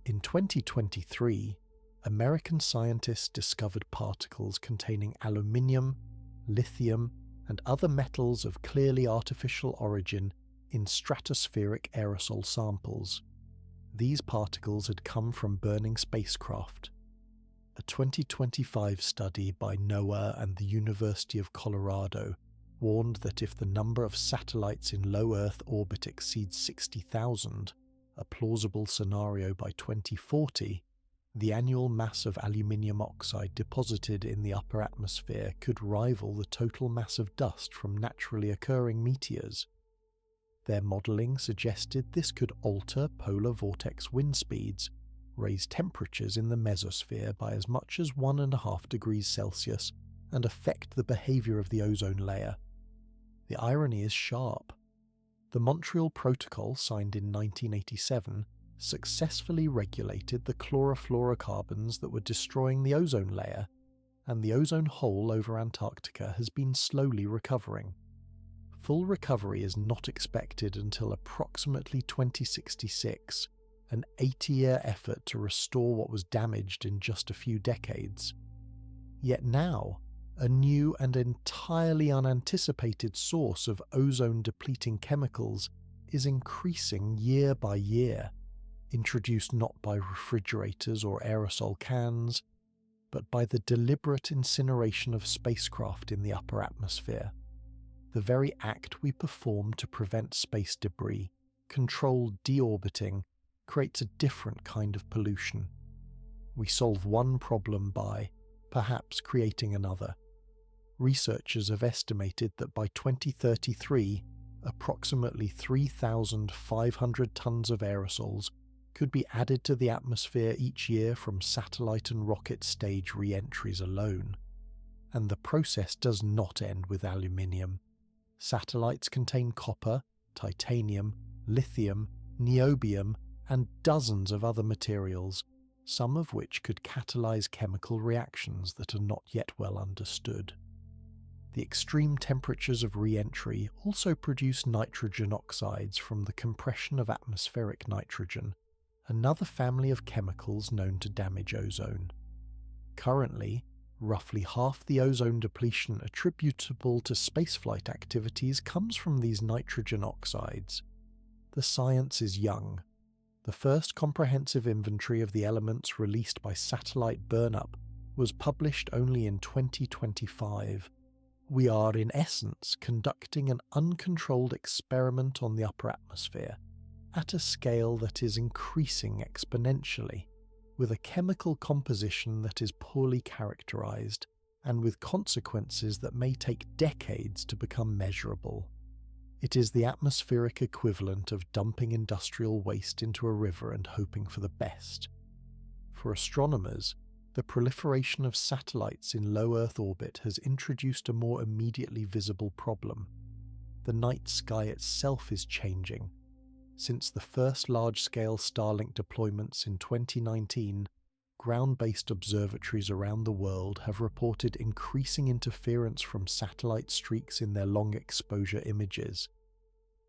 In 2023, American scientists discovered particles containing aluminium, lithium, and other metals of clearly artificial origin in stratospheric aerosol samples. These particles had come from burning spacecraft. A 2025 study by NOAA and the University of Colorado warned that if the number of satellites in low Earth orbit exceeds 60,000, a plausible scenario by 2040, the annual mass of aluminium oxide deposited in the upper atmosphere could rival the total mass of dust from naturally occurring meteors. Their modelling suggested this could alter polar vortex wind speeds, raise temperatures in the mesosphere by as much as 1.5 degrees Celsius, and affect the behaviour of the ozone layer. The irony is sharp. The Montreal Protocol, signed in 1987, successfully regulated the chlorofluorocarbons that were destroying the ozone layer, and the ozone hole over Antarctica has been slowly recovering. Full recovery is not expected until approximately 2066, an 80-year effort to restore what was damaged in just a few decades. Yet now, a new and entirely unanticipated source of ozone-depleting chemicals is increasing year by year, introduced not by refrigerators or aerosol cans, but by the deliberate incineration of spacecraft in the upper atmosphere. The very act we perform to prevent space debris, controlled deorbiting, creates a different kind of pollution. We solve one problem by, perhaps, creating another. Researchers have estimated that by 2033, approximately 3,500 tons of aerosols could be added to the atmosphere each year from satellite and rocket stage re-entries alone. And the process does not end with aluminium. Satellites contain copper, titanium, lithium, niobium, and dozens of other materials, some of which could catalyze chemical reactions that are not yet well understood. The extreme temperatures of re-entry also produce nitrogen oxides from the compression of atmospheric nitrogen, another family of chemicals known to damage ozone. Currently, roughly half the ozone depletion attributable to spaceflight activities comes from these nitrogen oxides. The science is young. The first comprehensive inventory of the elements released by satellite burnup was published only in 2025. We are, in essence, conducting an uncontrolled experiment on the upper atmosphere, at a scale that is increasing exponentially, with a chemical composition that is poorly characterized, and with consequences that may take decades to become measurable. It is the atmospheric equivalent of dumping industrial waste into a river and hoping for the best. For astronomers, the proliferation of satellites in low Earth orbit has introduced a more immediately visible problem. The night sky itself is changing. Since the first large-scale Starlink deployments in 2019, ground-based observatories around the world have reported increasing interference from satellite streaks in their long-exposure images.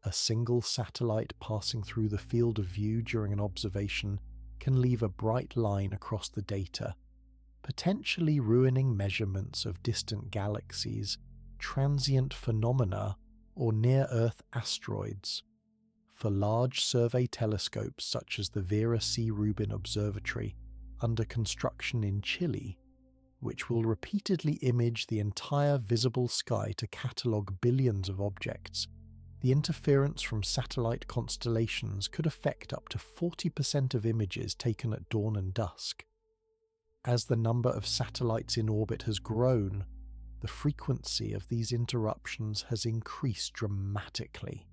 A single satellite passing through the field of view during an observation can leave a bright line across the data, potentially ruining measurements of distant galaxies, transient phenomena, or near-Earth asteroids. For large survey telescopes such as the Vera C. Rubin Observatory, under construction in Chile, which will repeatedly image the entire visible sky to catalogue billions of objects, the interference from satellite constellations could affect up to 40% of images taken at dawn and dusk. As the number of satellites in orbit has grown, the frequency of these interruptions has increased dramatically.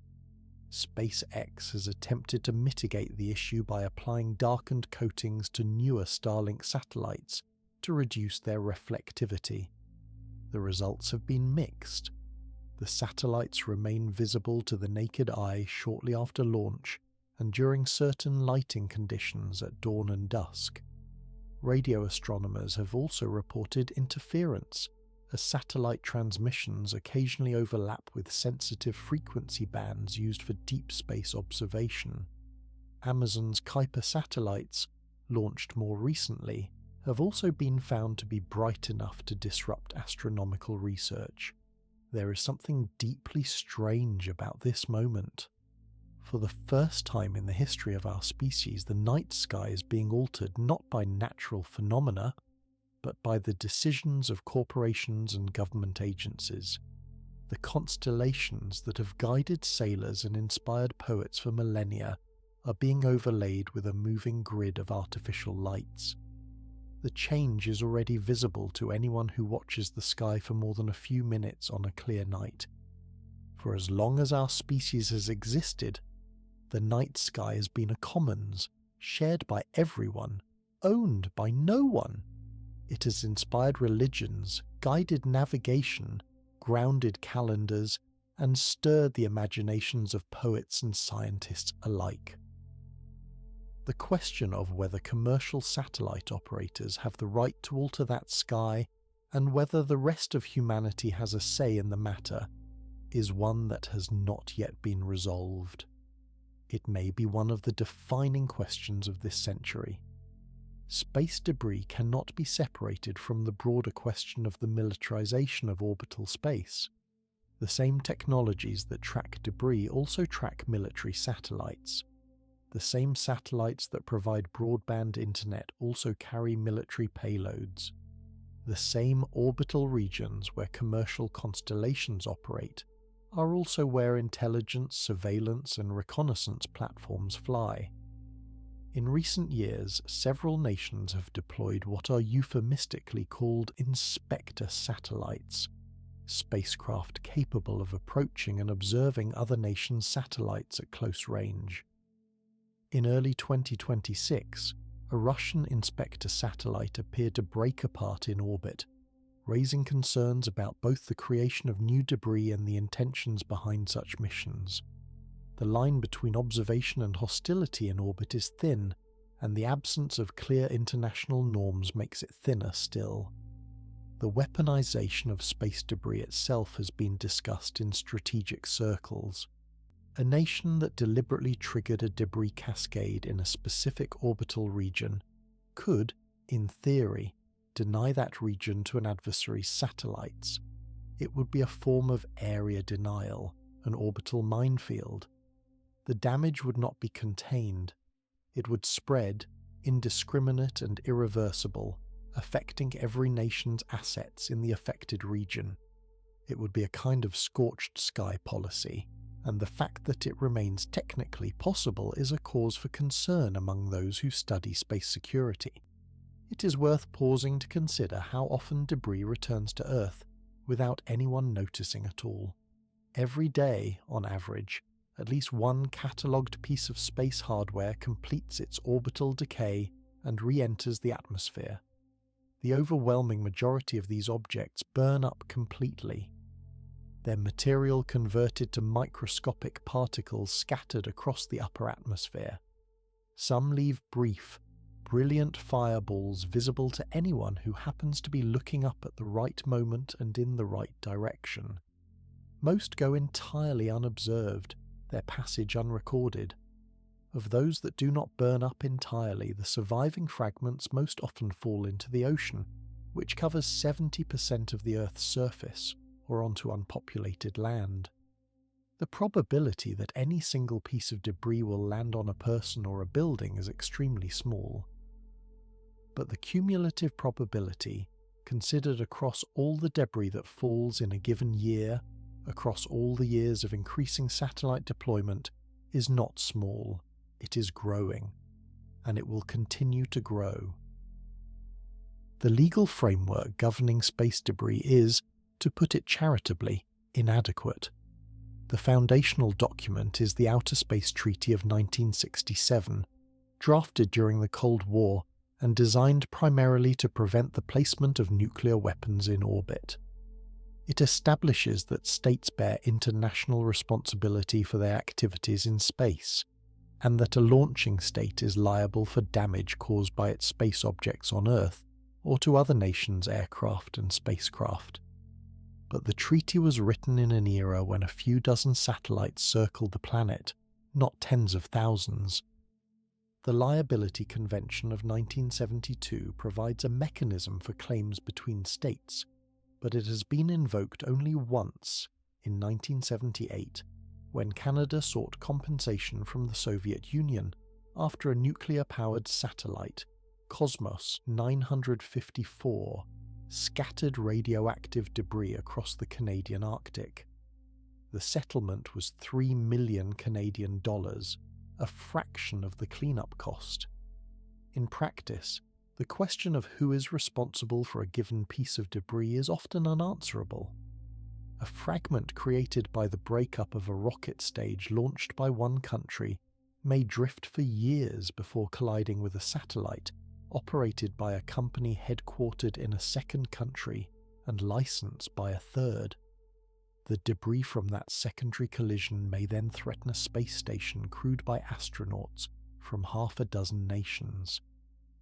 SpaceX has attempted to mitigate the issue by applying darkened coatings to newer Starlink satellites to reduce their reflectivity. The results have been mixed. The satellites remain visible to the naked eye shortly after launch and during certain lighting conditions at dawn and dusk. Radio astronomers have also reported interference, as satellite transmissions occasionally overlap with sensitive frequency bands used for deep space observation. Amazon's Kuiper satellites, launched more recently, have also been found to be bright enough to disrupt astronomical research. There is something deeply strange about this moment. For the first time in the history of our species, the night sky is being altered not by natural phenomena, but by the decisions of corporations and government agencies. The constellations that have guided sailors and inspired poets for millennia are being overlaid with a moving grid of artificial lights. The change is already visible to anyone who watches the sky for more than a few minutes on a clear night. For as long as our species has existed, the night sky has been a commons, shared by everyone, owned by no one. It has inspired religions, guided navigation, grounded calendars, and stirred the imaginations of poets and scientists alike. The question of whether commercial satellite operators have the right to alter that sky and whether the rest of humanity has a say in the matter is one that has not yet been resolved. It may be one of the defining questions of this century. Space debris cannot be separated from the broader question of the militarization of orbital space. The same technologies that track debris also track military satellites. The same satellites that provide broadband internet also carry military payloads. The same orbital regions where commercial constellations operate are also where intelligence, surveillance, and reconnaissance platforms fly. In recent years, several nations have deployed what are euphemistically called inspector satellites, spacecraft capable of approaching and observing other nations' satellites at close range. In early 2026, a Russian inspector satellite appeared to break apart in orbit, raising concerns about both the creation of new debris and the intentions behind such missions. The line between observation and hostility in orbit is thin, and the absence of clear international norms makes it thinner still. The weaponization of space debris itself has been discussed in strategic circles. A nation that deliberately triggered a debris cascade in a specific orbital region could, in theory, deny that region to an adversary's satellites. It would be a form of area denial, an orbital minefield. The damage would not be contained. It would spread, indiscriminate and irreversible, affecting every nation's assets in the affected region. It would be a kind of scorched sky policy, and the fact that it remains technically possible is a cause for concern among those who study space security. It is worth pausing to consider how often debris returns to Earth without anyone noticing at all. Every day, on average, at least one catalogued piece of space hardware completes its orbital decay and re-enters the atmosphere. The overwhelming majority of these objects burn up completely, their material converted to microscopic particles scattered across the upper atmosphere. Some leave brief, brilliant fireballs visible to anyone who happens to be looking up at the right moment and in the right direction. Most go entirely unobserved, their passage unrecorded. Of those that do not burn up entirely, the surviving fragments most often fall into the ocean, which covers 70% of the Earth's surface, or onto unpopulated land. The probability that any single piece of debris will land on a person or a building is extremely small. But the cumulative probability, considered across all the debris that falls in a given year, across all the years of increasing satellite deployment, is not small. It is growing, and it will continue to grow. The legal framework governing space debris is, to put it charitably, inadequate. The foundational document is the Outer Space Treaty of 1967, drafted during the Cold War and designed primarily to prevent the placement of nuclear weapons in orbit. It establishes that states bear international responsibility for their activities in space, and that a launching state is liable for damage caused by its space objects on Earth or to other nations' aircraft and spacecraft. But the treaty was written in an era when a few dozen satellites circled the planet, not tens of thousands. The Liability Convention of 1972 provides a mechanism for claims between states, but it has been invoked only once, in 1978, when Canada sought compensation from the Soviet Union after a nuclear-powered satellite, Cosmos 954 scattered radioactive debris across the Canadian Arctic. The settlement was $3 million Canadian dollars, a fraction of the cleanup cost. In practice, the question of who is responsible for a given piece of debris is often unanswerable. A fragment created by the breakup of a rocket stage launched by one country may drift for years before colliding with a satellite operated by a company headquartered in a second country and licensed by a third. The debris from that secondary collision may then threaten a space station crewed by astronauts from half a dozen nations.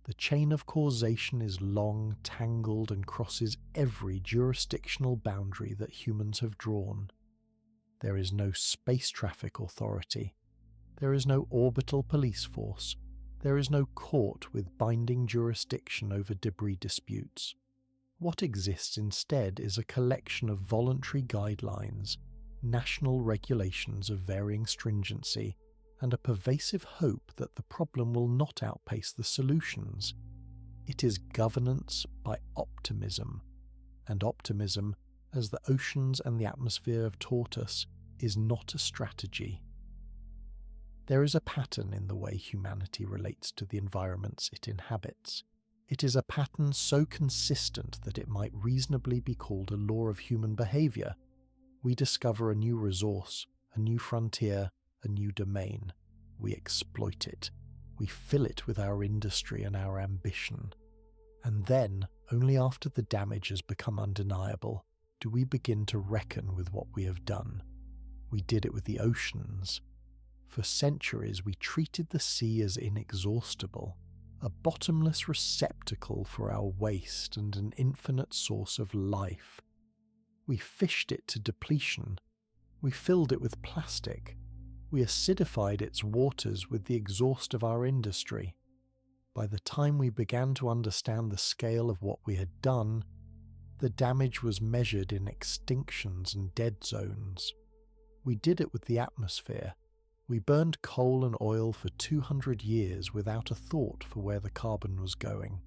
The chain of causation is long, tangled, and crosses every jurisdictional boundary that humans have drawn. There is no space traffic authority. There is no orbital police force. There is no court with binding jurisdiction over debris disputes. What exists instead is a collection of voluntary guidelines, national regulations of varying stringency, and a pervasive hope that the problem will not outpace the solutions. It is governance by optimism, and optimism, as the oceans and the atmosphere have taught us, is not a strategy. There is a pattern in the way humanity relates to the environments it inhabits. It is a pattern so consistent that it might reasonably be called a law of human behavior. We discover a new resource, a new frontier, a new domain. We exploit it. We fill it with our industry and our ambition. And then, only after the damage has become undeniable, do we begin to reckon with what we have done. We did it with the oceans. For centuries we treated the sea as inexhaustible, a bottomless receptacle for our waste and an infinite source of life. We fished it to depletion. We filled it with plastic. We acidified its waters with the exhaust of our industry. By the time we began to understand the scale of what we had done, the damage was measured in extinctions and dead zones. We did it with the atmosphere. We burned coal and oil for 200 years without a thought for where the carbon was going.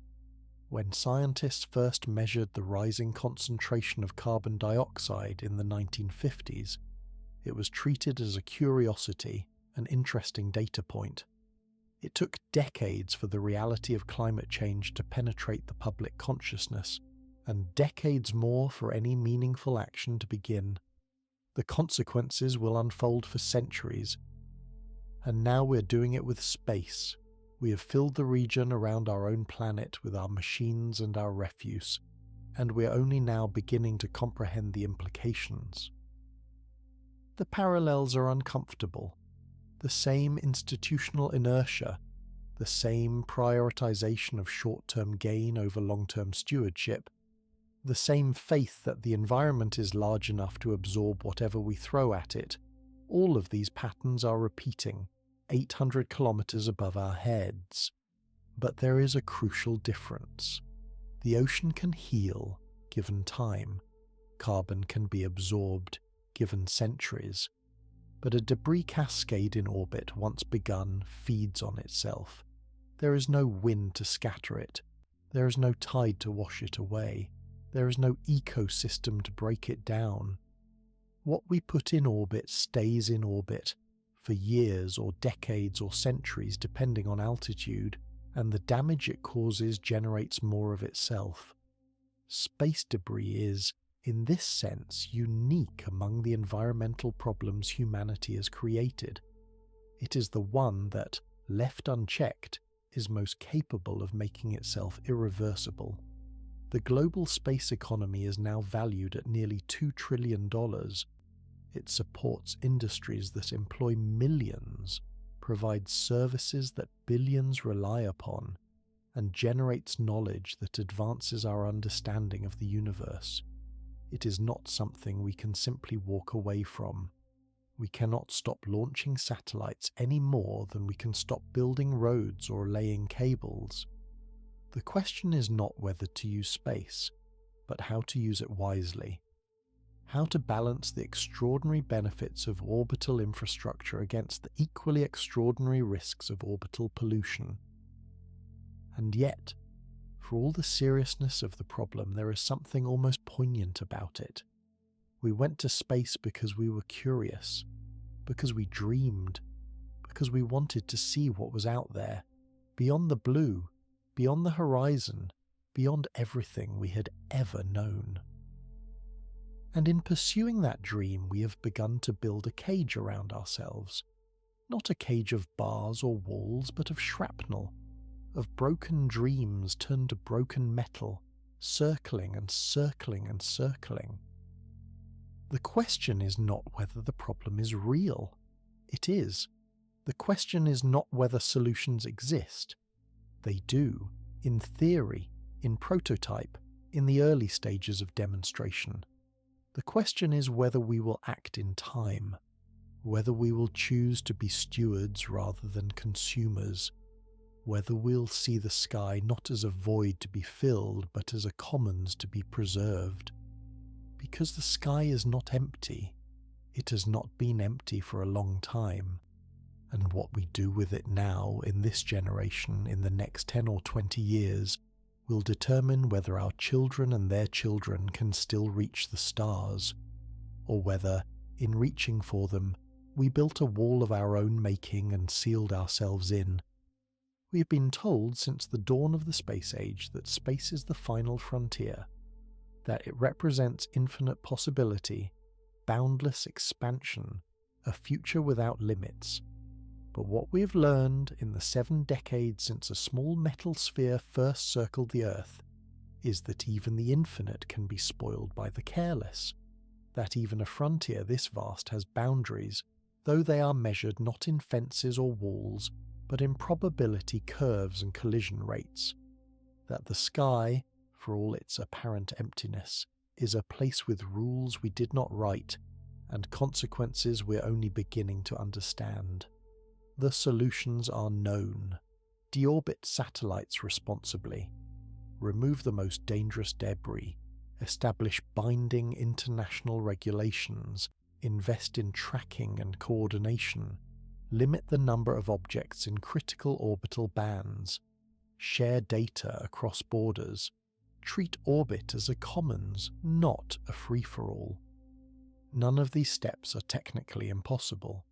When scientists first measured the rising concentration of carbon dioxide in the 1950s, it was treated as a curiosity, an interesting data point. It took decades for the reality of climate change to penetrate the public consciousness, and decades more for any meaningful action to begin. The consequences will unfold for centuries. And now we're doing it with space. We have filled the region around our own planet with our machines and our refuse, and we're only now beginning to comprehend the implications. The parallels are uncomfortable. The same institutional inertia, the same prioritization of short-term gain over long-term stewardship, the same faith that the environment is large enough to absorb whatever we throw at it. All of these patterns are repeating, 800 kilometers above our heads. But there is a crucial difference. The ocean can heal, given time. Carbon can be absorbed, given centuries. But a debris cascade in orbit, once begun, feeds on itself. There is no wind to scatter it. There is no tide to wash it away. There is no ecosystem to break it down. What we put in orbit stays in orbit for years or decades or centuries depending on altitude, and the damage it causes generates more of itself. Space debris is, in this sense, unique among the environmental problems humanity has created. It is the one that, left unchecked, is most capable of making itself irreversible. The global space economy is now valued at nearly $2 trillion. It supports industries that employ millions, provides services that billions rely upon, and generates knowledge that advances our understanding of the universe. It is not something we can simply walk away from. We cannot stop launching satellites any more than we can stop building roads or laying cables. The question is not whether to use space, but how to use it wisely. How to balance the extraordinary benefits of orbital infrastructure against the equally extraordinary risks of orbital pollution. And yet, for all the seriousness of the problem, there is something almost poignant about it. We went to space because we were curious, because we dreamed, because we wanted to see what was out there, beyond the blue, beyond the horizon, beyond everything we had ever known. And in pursuing that dream, we have begun to build a cage around ourselves. Not a cage of bars or walls, but of shrapnel, of broken dreams turned to broken metal, circling and circling and circling. The question is not whether the problem is real. It is. The question is not whether solutions exist. They do, in theory, in prototype, in the early stages of demonstration. The question is whether we will act in time, whether we will choose to be stewards rather than consumers, whether we'll see the sky not as a void to be filled but as a commons to be preserved. Because the sky is not empty. It has not been empty for a long time. And what we do with it now, in this generation, in the next 10 or 20 years, will determine whether our children and their children can still reach the stars, or whether, in reaching for them, we built a wall of our own making and sealed ourselves in. We have been told since the dawn of the space age that space is the final frontier, that it represents infinite possibility, boundless expansion, a future without limits. But what we have learned in the 7 decades since a small metal sphere first circled the Earth is that even the infinite can be spoiled by the careless, that even a frontier this vast has boundaries, though they are measured not in fences or walls, but in probability curves and collision rates, that the sky, for all its apparent emptiness, is a place with rules we did not write and consequences we're only beginning to understand. The solutions are known. Deorbit satellites responsibly. Remove the most dangerous debris. Establish binding international regulations. Invest in tracking and coordination. Limit the number of objects in critical orbital bands. Share data across borders. Treat orbit as a commons, not a free-for-all. None of these steps are technically impossible.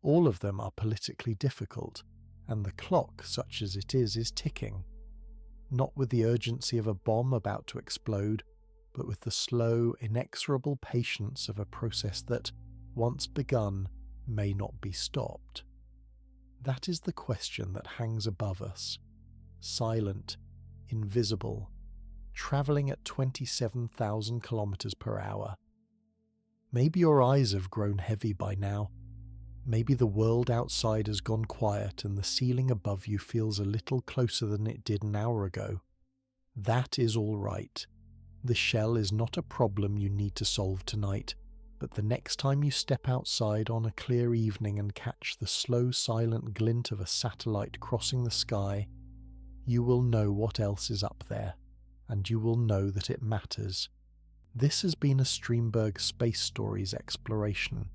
All of them are politically difficult, and the clock, such as it is ticking. Not with the urgency of a bomb about to explode, but with the slow, inexorable patience of a process that, once begun, may not be stopped. That is the question that hangs above us, silent, invisible, travelling at 27,000 kilometers per hour. Maybe your eyes have grown heavy by now. Maybe the world outside has gone quiet and the ceiling above you feels a little closer than it did an hour ago. That is all right. The shell is not a problem you need to solve tonight, but the next time you step outside on a clear evening and catch the slow, silent glint of a satellite crossing the sky, you will know what else is up there, and you will know that it matters. This has been a Streamberg Space Stories exploration.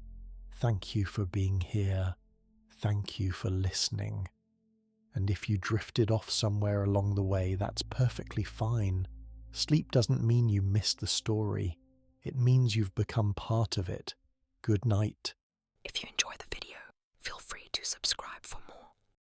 Thank you for being here. Thank you for listening. And if you drifted off somewhere along the way, that's perfectly fine. Sleep doesn't mean you missed the story. It means you've become part of it. Good night. If you enjoyed